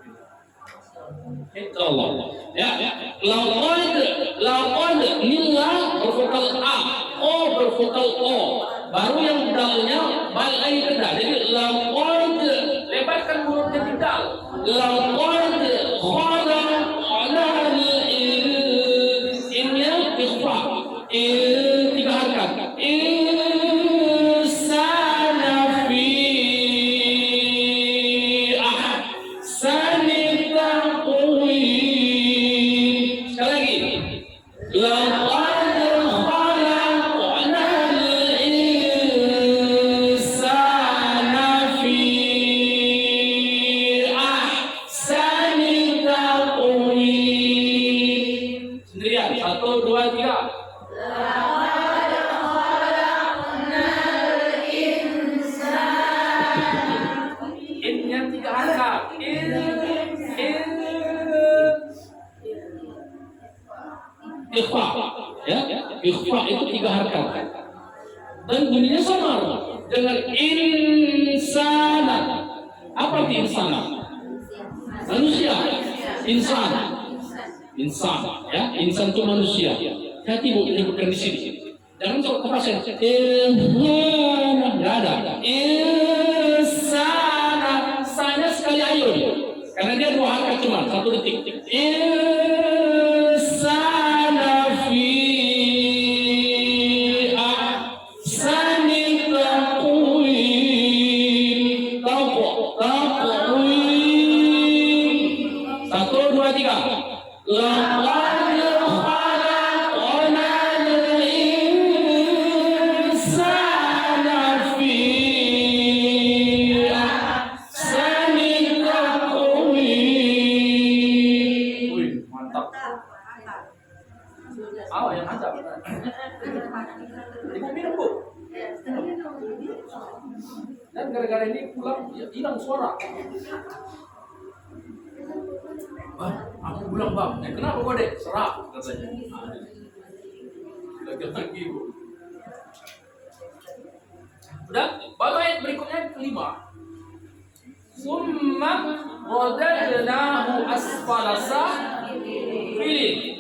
Allah. Ya, laqad nila bervokal A, O bervokal O. Baru yang dalnya balai kedal. Jadi laqad Lebarkan mulutnya di dal. laqad khalaqnal insana ikhfa. Tiga harakat. Insana fi ahsani taqwim. Sekali lagi. Laqad khalaqnal insana fi ahsani taqwim. Sendirian. 1, 2, 3. Innya 3 harakat. Ikhfa, ya, ikhfa itu 3 harakat dan bunyinya sama dengan insana. Apa arti insana? Manusia. Insan, ya, insan itu manusia. Hati Bu menyebutkan di sini. Jangan sok kepasen. Nggak ada. Insana, sana sekali ayo. Karena dia 2 harakat cuma 1 detik. Insana fi ahsani taqwim. Taqwim. 1, 2, 3. Laqad khalaqnal insana fi ahsani taqwim. Wih, mantap. Yang mantap. Ibu minum Bu. Dan gara-gara ini pulang hilang suara. Aku pulang Bang. Kenapa kok Dek? Serak katanya. Lagi-lagi Bu. Udah, baru ayat berikutnya kelima. Summa radadnahu asfala safilin.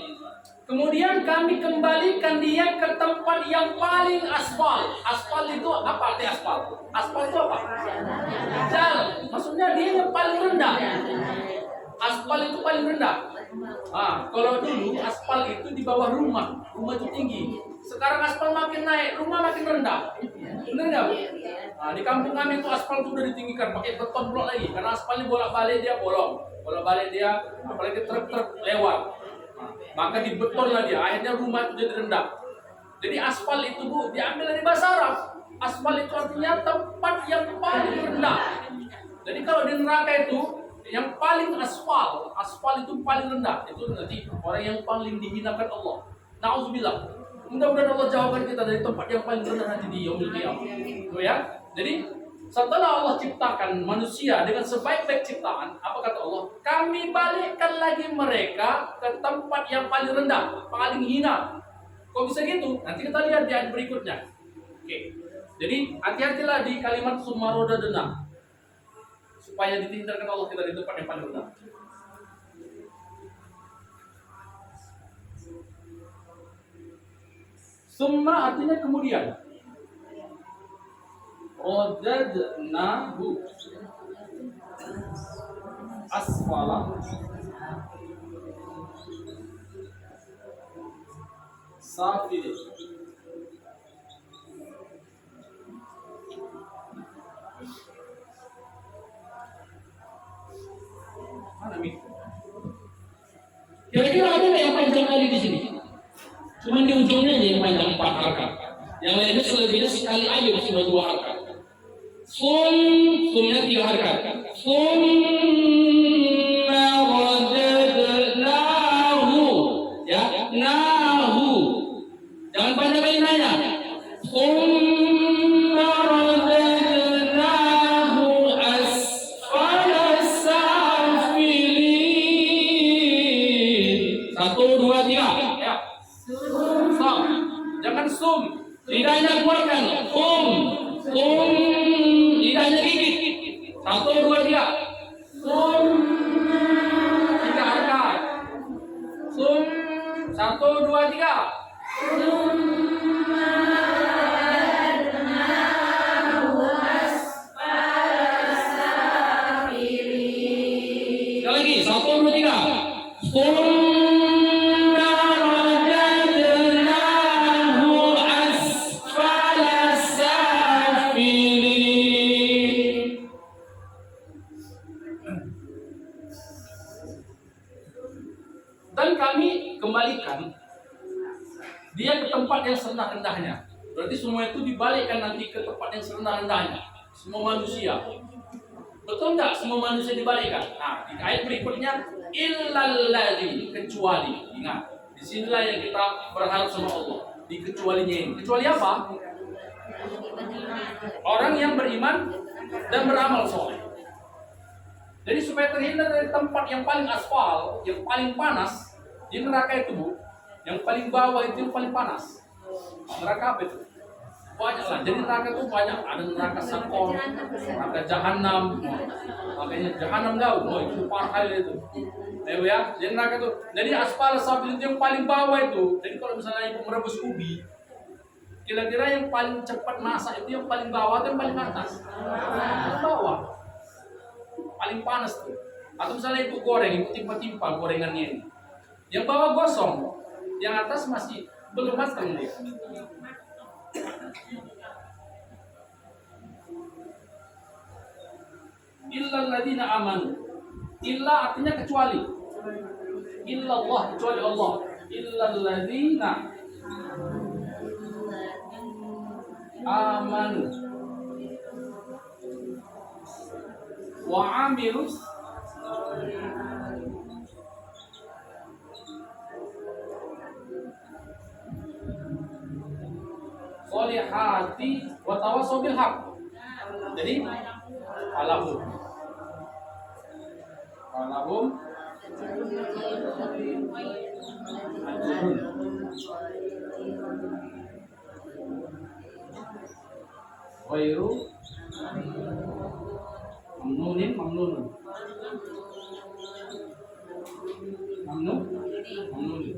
Kemudian kami kembalikan dia ke tempat yang paling aspal. Aspal itu apa arti aspal? Aspal itu apa? Jalan. Maksudnya dia yang paling rendah. Aspal itu paling rendah. Kalau dulu aspal itu di bawah rumah itu tinggi. Sekarang aspal makin naik, rumah makin rendah. Benar nggak? Di kampung kami itu aspal itu udah ditinggikan, pakai beton blok lagi. Karena aspal ini bolak-balik dia bolong, bolak-balik dia, apalagi truk-truk lewat. Maka dibetonlah dia, akhirnya rumah itu jadi rendah. Jadi aspal itu Bu, diambil dari bahasa Arab. Aspal itu artinya tempat yang paling rendah. Jadi kalau di neraka itu yang paling aspal itu paling rendah. Itu nanti orang yang paling dihinakan Allah. Nauzubillah. Mudah-mudahan Allah jauhkan kita dari tempat yang paling rendah nanti di yaumil qiyamah. Ya. Jadi setelah Allah ciptakan manusia dengan sebaik-baik ciptaan, apa kata Allah? Kami balikkan lagi mereka ke tempat yang paling rendah, paling hina. Kok bisa gitu? Nanti kita lihat di ayat berikutnya. Oke. Jadi hati-hatilah di kalimat summa radadna, supaya ditinggalkan Allah kita di tempat yang paling rendah. Summa artinya kemudian. Radadnahu asfala safilin. Mana Mi? Kira-kira ada nggak yang panjang kali di sini? Cuman di ujungnya aja yang panjang 4 harakat. Yang lainnya selebihnya sekali aja cuma 2 harakat. Sumnya 3 harakat. Summa radadnahu. Ya, nahu. Jangan panjang-panjang nanya. Summa radadnahu asfala safilin. 1, 2, 3. Ya. Sum. Jangan sum. Lidahnya keluarkan. Lidahnya gigit. 1, 2, 3. 3 harakat. Sum. 1, 2, 3. Sekali lagi. 1, 2, 3. Dan kami kembalikan dia ke tempat yang serendah-rendahnya. Berarti semua itu dibalikkan nanti ke tempat yang serendah-rendahnya. Semua manusia. Betul nggak semua manusia dibalikkan? Nah, di ayat berikutnya illalladzi, kecuali. Ingat, disinilah yang kita berharap sama Allah. Di kecualinya ini. Kecuali apa? Orang yang beriman dan beramal soleh. Jadi supaya terhindar dari tempat yang paling aspal, yang paling panas di neraka itu Bu, yang paling bawah itu yang paling panas. Neraka apa itu? Banyak lah. Jadi neraka itu banyak. Ada neraka Sakor, neraka Jahanam. Makanya Jahanam jauh. Itu parah itu. Ya. Jadi neraka itu. Jadi aspal sabil itu yang paling bawah itu. Jadi kalau misalnya ibu merebus ubi, kira-kira yang paling cepat masak itu yang paling bawah atau yang paling atas? Yang bawah. Paling panas tuh. Atau misalnya ibu goreng, ibu timpa-timpa gorengannya ini. Yang bawah gosong, yang atas masih belum matang dia. Illal ladzina amanu. Illa artinya kecuali. Illallah, kecuali Allah. Illal ladzina amanu wa amilus solihati wa tawassaw bil haq. Jadi falahum ajrun ghairu Mamnunin, mamnunun. Mamnun, mamnunin.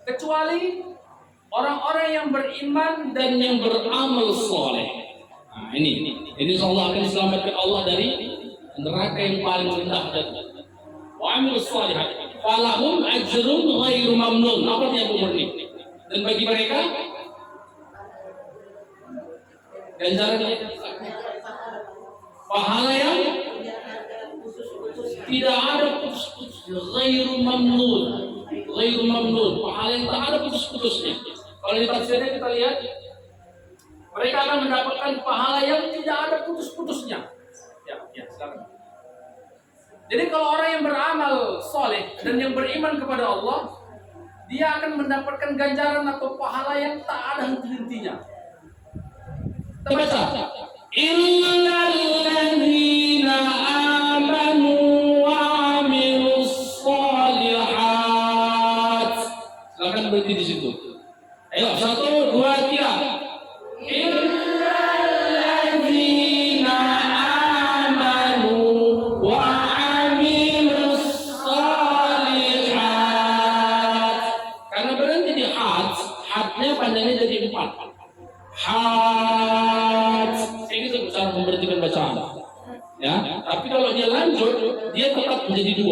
Kecuali orang-orang yang beriman dan yang beramal soleh. Nah, ini insyaallah akan diselamatkan Allah dari neraka yang paling rendah dan wa amilus shalihat falahum ajrun ghairu mamnun. Apa yang murni? Dan bagi mereka ganjaran pahala yang tidak ada putus-putus, ghairu mamnun, pahala yang tak ada putus-putusnya. Kalau di tafsirnya kita lihat, mereka akan mendapatkan pahala yang tidak ada putus-putusnya. Ya, silakan. Jadi kalau orang yang beramal soleh dan yang beriman kepada Allah, dia akan mendapatkan ganjaran atau pahala yang tak ada henti-hentinya. Kita baca. Illal ladzina amanu wa amilus shalihat. Silakan berhenti di situ. Ayo, 1, 2, 3. Illal ladzina amanu wa amilus shalihat. Karena berhenti di hatnya panjangnya jadi 4. Hat. Ini itu cara memberhentikan bacaan. Ya, tapi kalau dia lanjut, dia tetap menjadi 2.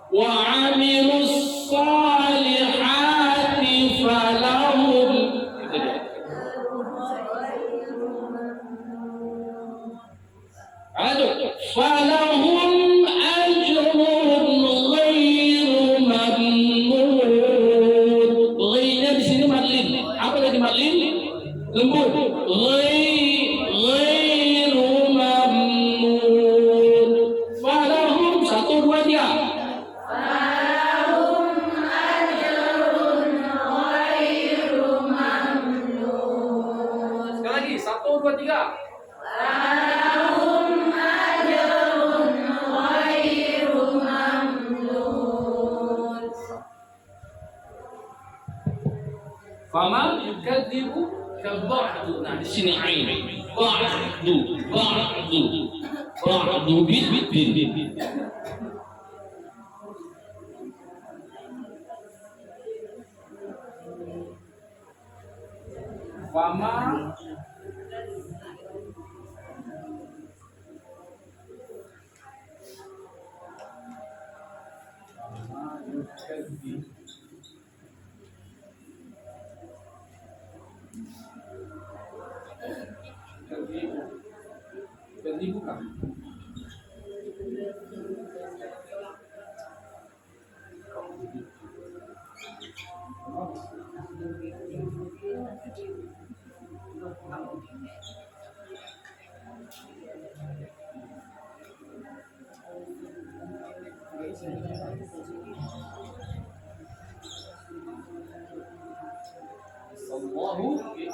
Wa amilus salihati falahum. Itu dia. Lanjut. Falahum ajrun ghairu mamnun. Ghainya di sini madlin. Apa tadi madlin? Lembut. Ghairu mamnun. Falahum 1, 2, 3. Falahum ajrun ghairu mamnun. Sekali lagi, 1, 2, 3. Falahum ajrun ghairu mamnun. Fama yukadzibu kaba'du. Nah, di sini ain. Ba'du bid. Fama yukadzibu. Yukadzibu kan? Sallallahu bi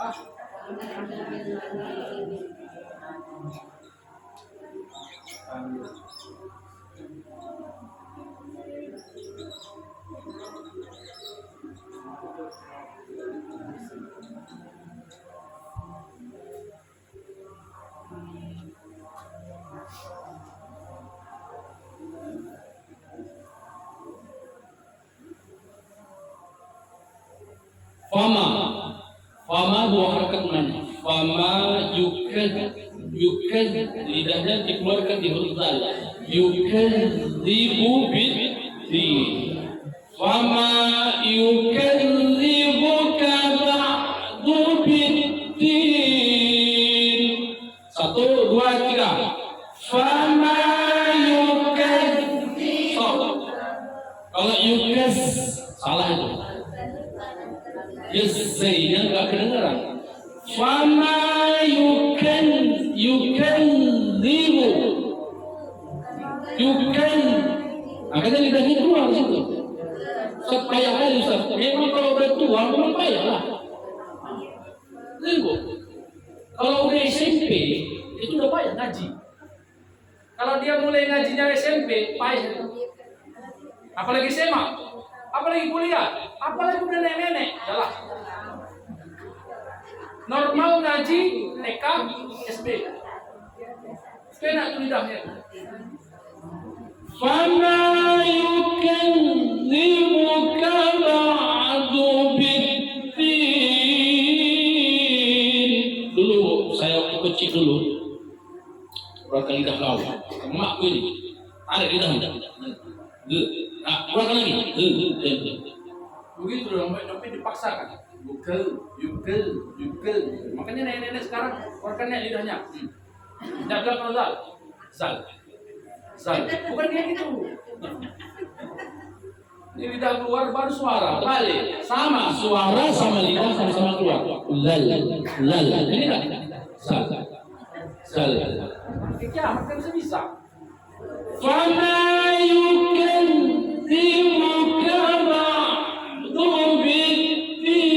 Fama dua harakat mana? Fama yukad lidahnya dikeluarkan di huruf dal. Yukadzibu bid-din. Fama yukadzibuka ba'du bid-din. 1, 2, 3. Fama yukadzibu. Kalau yukas salah itu. Yesaynya enggak kedengaran. Fama yukadzibu. Makanya lidahnya keluar situ. Ustaz payah kali Ustaz. Memang kalau udah tua memang payah lah. Lihat, kalau udah SMP itu udah payah ngaji. Kalau dia mulai ngajinya SMP payah. Apalagi SMA, apalagi kuliah, apalagi udah nenek-nenek, yalah. Normal ngaji TK SD. Kena tu lidahnya. فما يكذبك بعد بالدين. Dulu saya waktu kecil dulu berapa lidah kau emakku ini tarik lidahnya keluarkan lagi Begitu sampai dipaksakan. Yukel. Makanya nenek-nenek sekarang keluarkan lidahnya. Tidak bilang kalau zal. Bukan dia gitu. Ini lidah keluar baru suara. Balik. Sama suara sama lidah sama-sama keluar. Lal. Ini kan? Zal. Kiamat kan bisa. فما يكذبك بعد بالدين.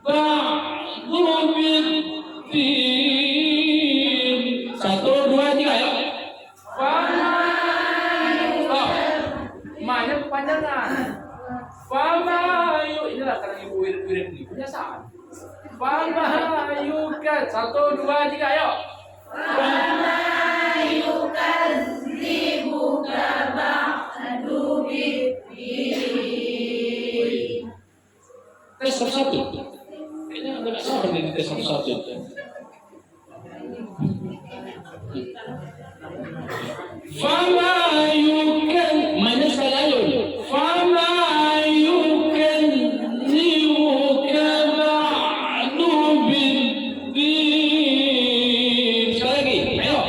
بعد بالدين. 1, 2, 3 ya. Ma-nya kepanjangan. Fama inilah karena ibu wirid ini kebiasaan. Fama yukat 1, 2, 3 ayo. Fama yukadzibuka ba'du biddin. Tes satu-satu. Kayaknya Anda nggak sabar nih tes satu-satu. Fama yukan mana sekali ayo. Fama yukadzibuka ba'du biddin. Sekali lagi, ayo.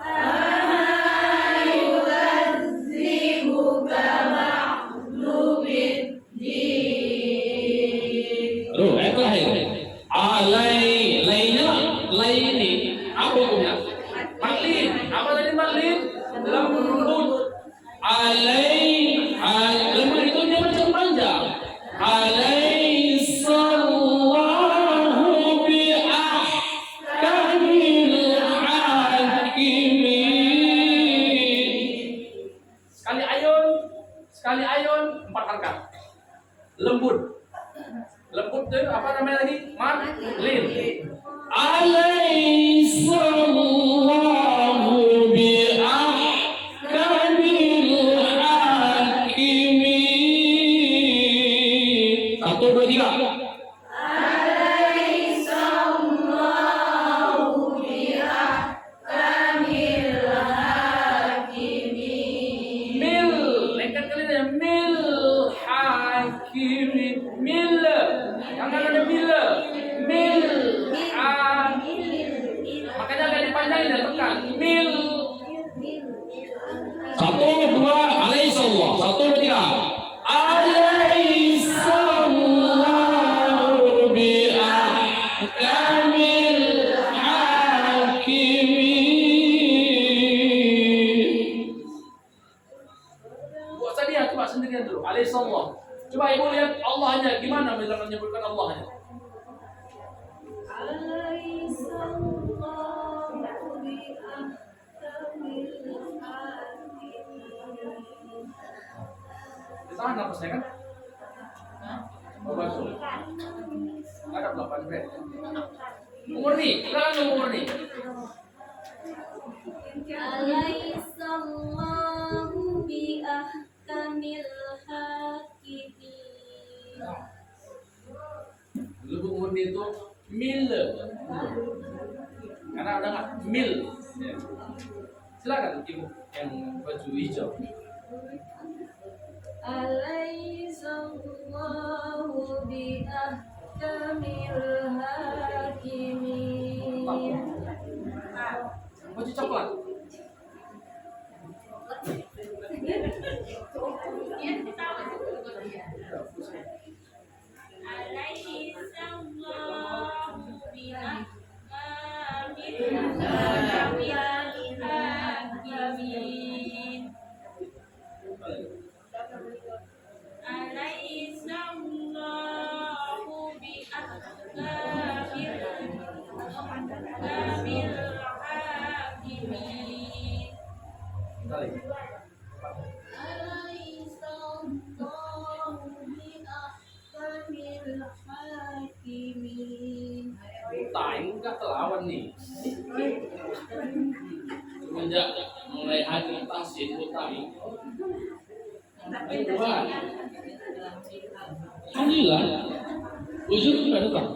Fama yukadzibuka ba'du biddin. Ayat terakhir. Lay ini apa hukumnya? Maklin. Apa tadi maklin? Lembut. Lembut itu dia macam panjang. Alaihissallahu biahkamil hakimin. Sekali ayun 4 harkat. Lembut itu apa namanya tadi? Maklin. Alaihissallahu biahkamil hakimin. 1, 2, 3. Alaihissallahu biahkamil hakimin. Mil, lengket kali ya. Mil hakimin. Mil. Jangan ada mil. Mil makanya agak dipanjangin dan tekan. Mil. 1, 2, alaihissallah. 1, 2, 3. Alaihissallahu biahkamil hakimin. Buat saya coba sendirian dulu. Alaihissallah. Coba ibu lihat Allahnya gimana menyebutkan Allahnya. Alaihissallahu biahkamil hakimin. Ditahan napasnya kan? Basuh. Ada 8 bed. Murni, silakan Murni. Alaihissallahu biahkamil hakimin. Dulu Bu Murni itu mil. Karena ada nggak mil. Ya. Silakan ibu yang baju hijau. Alaihissallahu biahkamil hakimin. Baju coklat. Alaihissallahu biahkamil hakimin. Alaihissallahu biahkamil hakimin. Alaihissallahu biahkamil Semenjak mulai hadir tasir utami. Kedua, alhamdulillah, ujur sudah datang.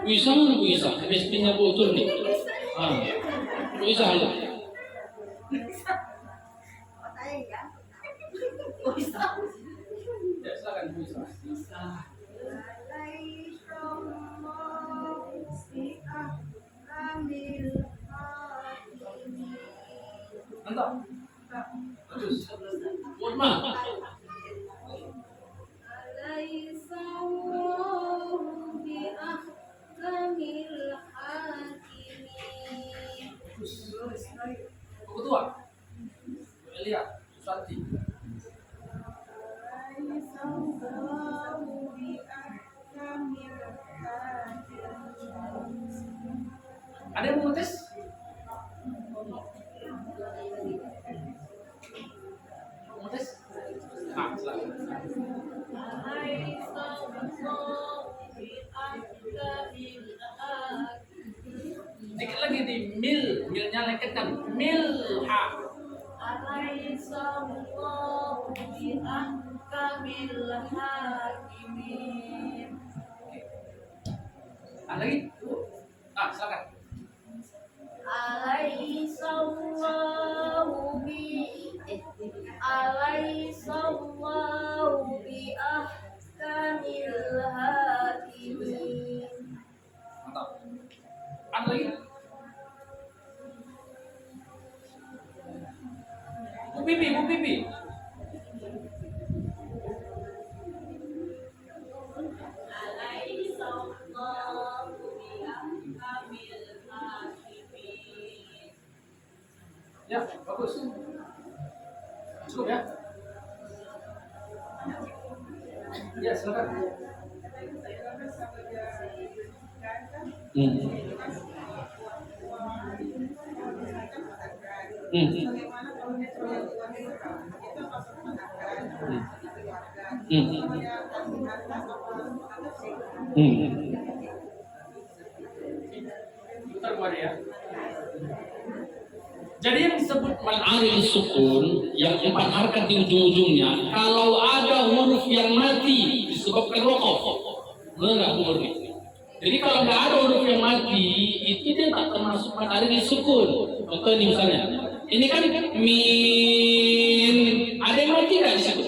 Bisa mana bisa? Mestinya bocor nih. Bisa aja. Ya, silakan bisa. Mantap. Bagus. Mutma. Ketua. Lihat, Susanti. Ada yang mau tes? Mau tes? Silakan. Dikit lagi di milnya lengketkan. Milha. Alaihissallahu bi ahkamil hakimin. Ada lagi? Silakan. Alaihissallahu bi ahkamil hakimin. Mantap. Ada lagi? Bu Pipi. Ya, bagus. Cukup ya? Ya, silakan. Bentar keluar ya. Jadi yang disebut mal-aril sukun yang 4 harkat di ujung-ujungnya, kalau ada huruf yang mati disebabkan waqaf. Enggak huruf ini. Jadi kalau nggak ada huruf yang mati, itu dia tak termasuk mal-aril sukun. Contoh ini misalnya, ini kan min, ada yang mati nggak di situ?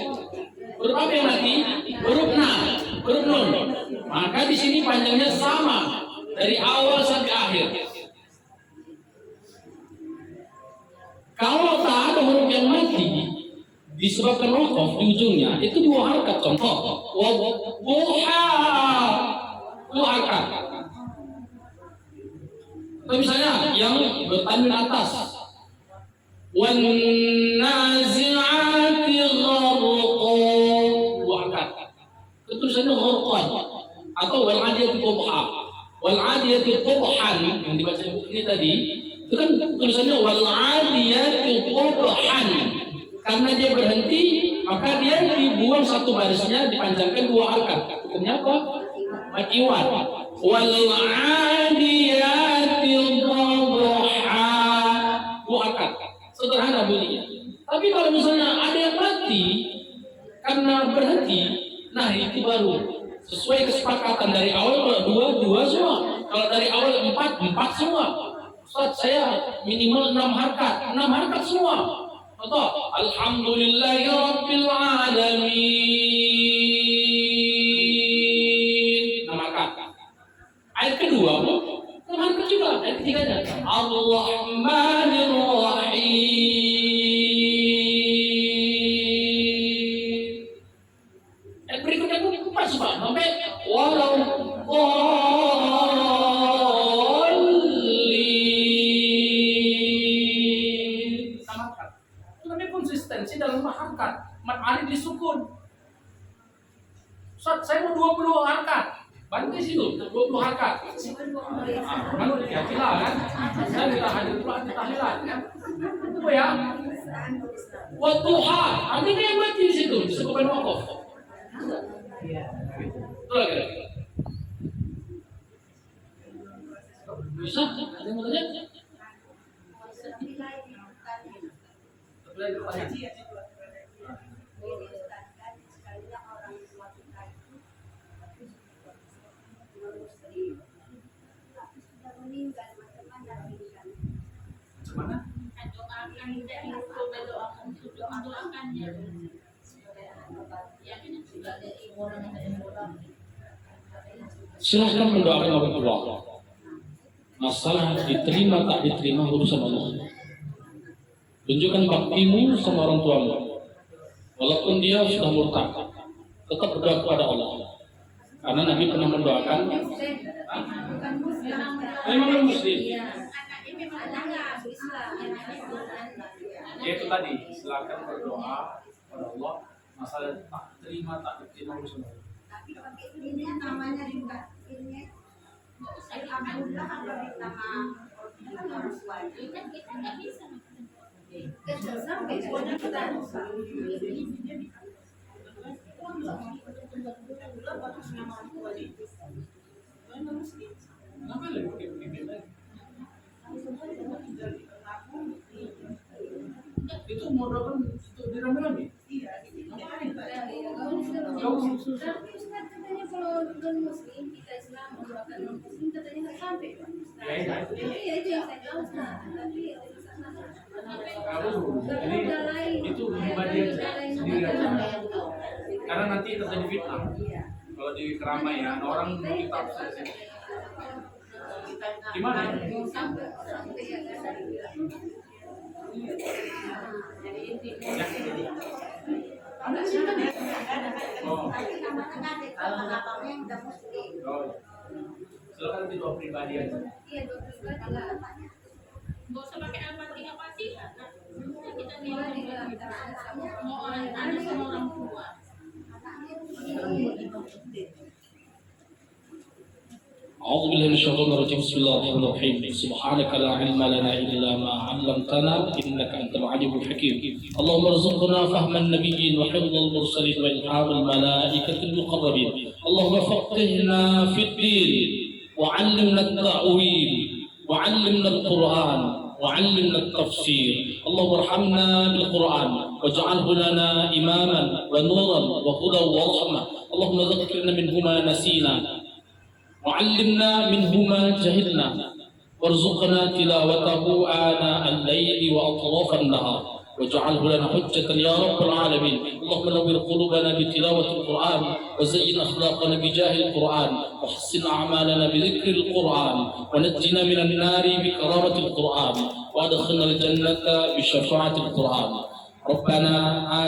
Huruf apa yang mati? Huruf na, huruf nun. Maka di sini panjangnya sama dari awal sampai akhir. Kalau tak ada huruf yang mati disebabkan waqaf di ujungnya, itu 2 harkat. Contoh, buha, 2 harkat. Atau misalnya yang bertanwin atas, wan nazi'ati gharqa, 2 harkat. Itu tulisannya gharqan atau wal adiyati qubha. Wal adiyati qubhan yang dibaca buku ini tadi, itu kan tulisannya wal adiyati qubhan. Karena dia berhenti, maka dia dibuang 1 barisnya, dipanjangkan 2 harkat. Hukumnya apa? Makiwan. Wal adiyati qubha, 2 harkat. Sederhana bunyinya. Tapi kalau misalnya ada yang mati karena berhenti, nah itu baru sesuai kesepakatan dari awal. Kalau 2 semua, kalau dari awal 4 semua. Ustaz, saya minimal 6 harkat, 6 harkat semua. Contoh, alhamdulillahi rabbil alamin, 6 harkat. Ayat kedua, 6 harkat juga. Ayat ketiganya, ar-rahmanir rahim. Ayat berikutnya itu pas sampai walau konsistensi dalam harkat. Mat alif disukun. Ustaz, saya mau 20 harkat. Bantu di situ, 20 harkat. Kalau ya kira kan, saya bila hadir pula di tahlilan kan. Itu ya. Wa duha, artinya yang mati di situ disebutkan waqaf. Itu lagi. Bisa? Ada yang mau tanya? Terus pertanyaan. Mana? Silahkan mendoakan orang tua. Masalah diterima tak diterima urusan Allah. Tunjukkan baktimu sama orang tuamu. Walaupun dia sudah murtad, tetap berdoa kepada Allah. Karena Nabi pernah mendoakan. Memang muslim. Ya itu tadi, silakan berdoa kepada Allah. Masalah tak terima tak diterima urusan Allah. Tapi pakai ini namanya juga ini alhamdulillah kalau nama orang tua itu kan kita nggak bisa sampai kita itu modal itu dirame-rame. Katanya kalau non muslim kita Islam mendoakan non muslim katanya nggak sampai. Iya itu yang saya tahu tapi Jadi itu pribadi sendiri aja. Karena nanti terjadi fitnah. Kalau di keramaian orang mau ditafsir. Gimana? Ada cerita nih. Oh. Silakan di doa pribadi aja. Iya dua pribadi lah. Gak usah pakai apati. Kita Mau orang tanya sama orang tua. أعوذ بالله من الشيطان الرجيم بسم الله الرحمن الرحيم سبحانك لا علم لنا إلا ما علمتنا إنك أنت العليم الحكيم اللهم ارزقنا فهم النبيين وحفظ المرسلين وإلهام الملائكة المقربين اللهم فقهنا في الدين وعلمنا التأويل وعلمنا القرآن وعلمنا التفسير اللهم ارحمنا بالقرآن واجعله لنا إماما ونورا وهدى ورحمة اللهم ذكرنا منه ما نسينا وعلمنا منه ما جهلنا وارزقنا تلاوته آناء الليل وأطراف النهار واجعله لنا حجة يا رب العالمين اللهم نور قلوبنا بتلاوة القرآن وزين أخلاقنا بجاه القرآن وحسن أعمالنا بذكر القرآن ونجنا من النار بكرامة القرآن وأدخلنا الجنة بشفاعة القرآن ربنا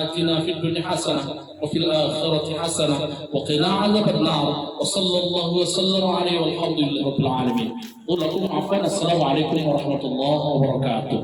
آتنا في الدنيا حسنة وفي الآخرة حسنة وقنا عذاب النار وصلى الله وسلم عليه والحمد لله رب العالمين قل لكم عفوا السلام عليكم ورحمة الله وبركاته.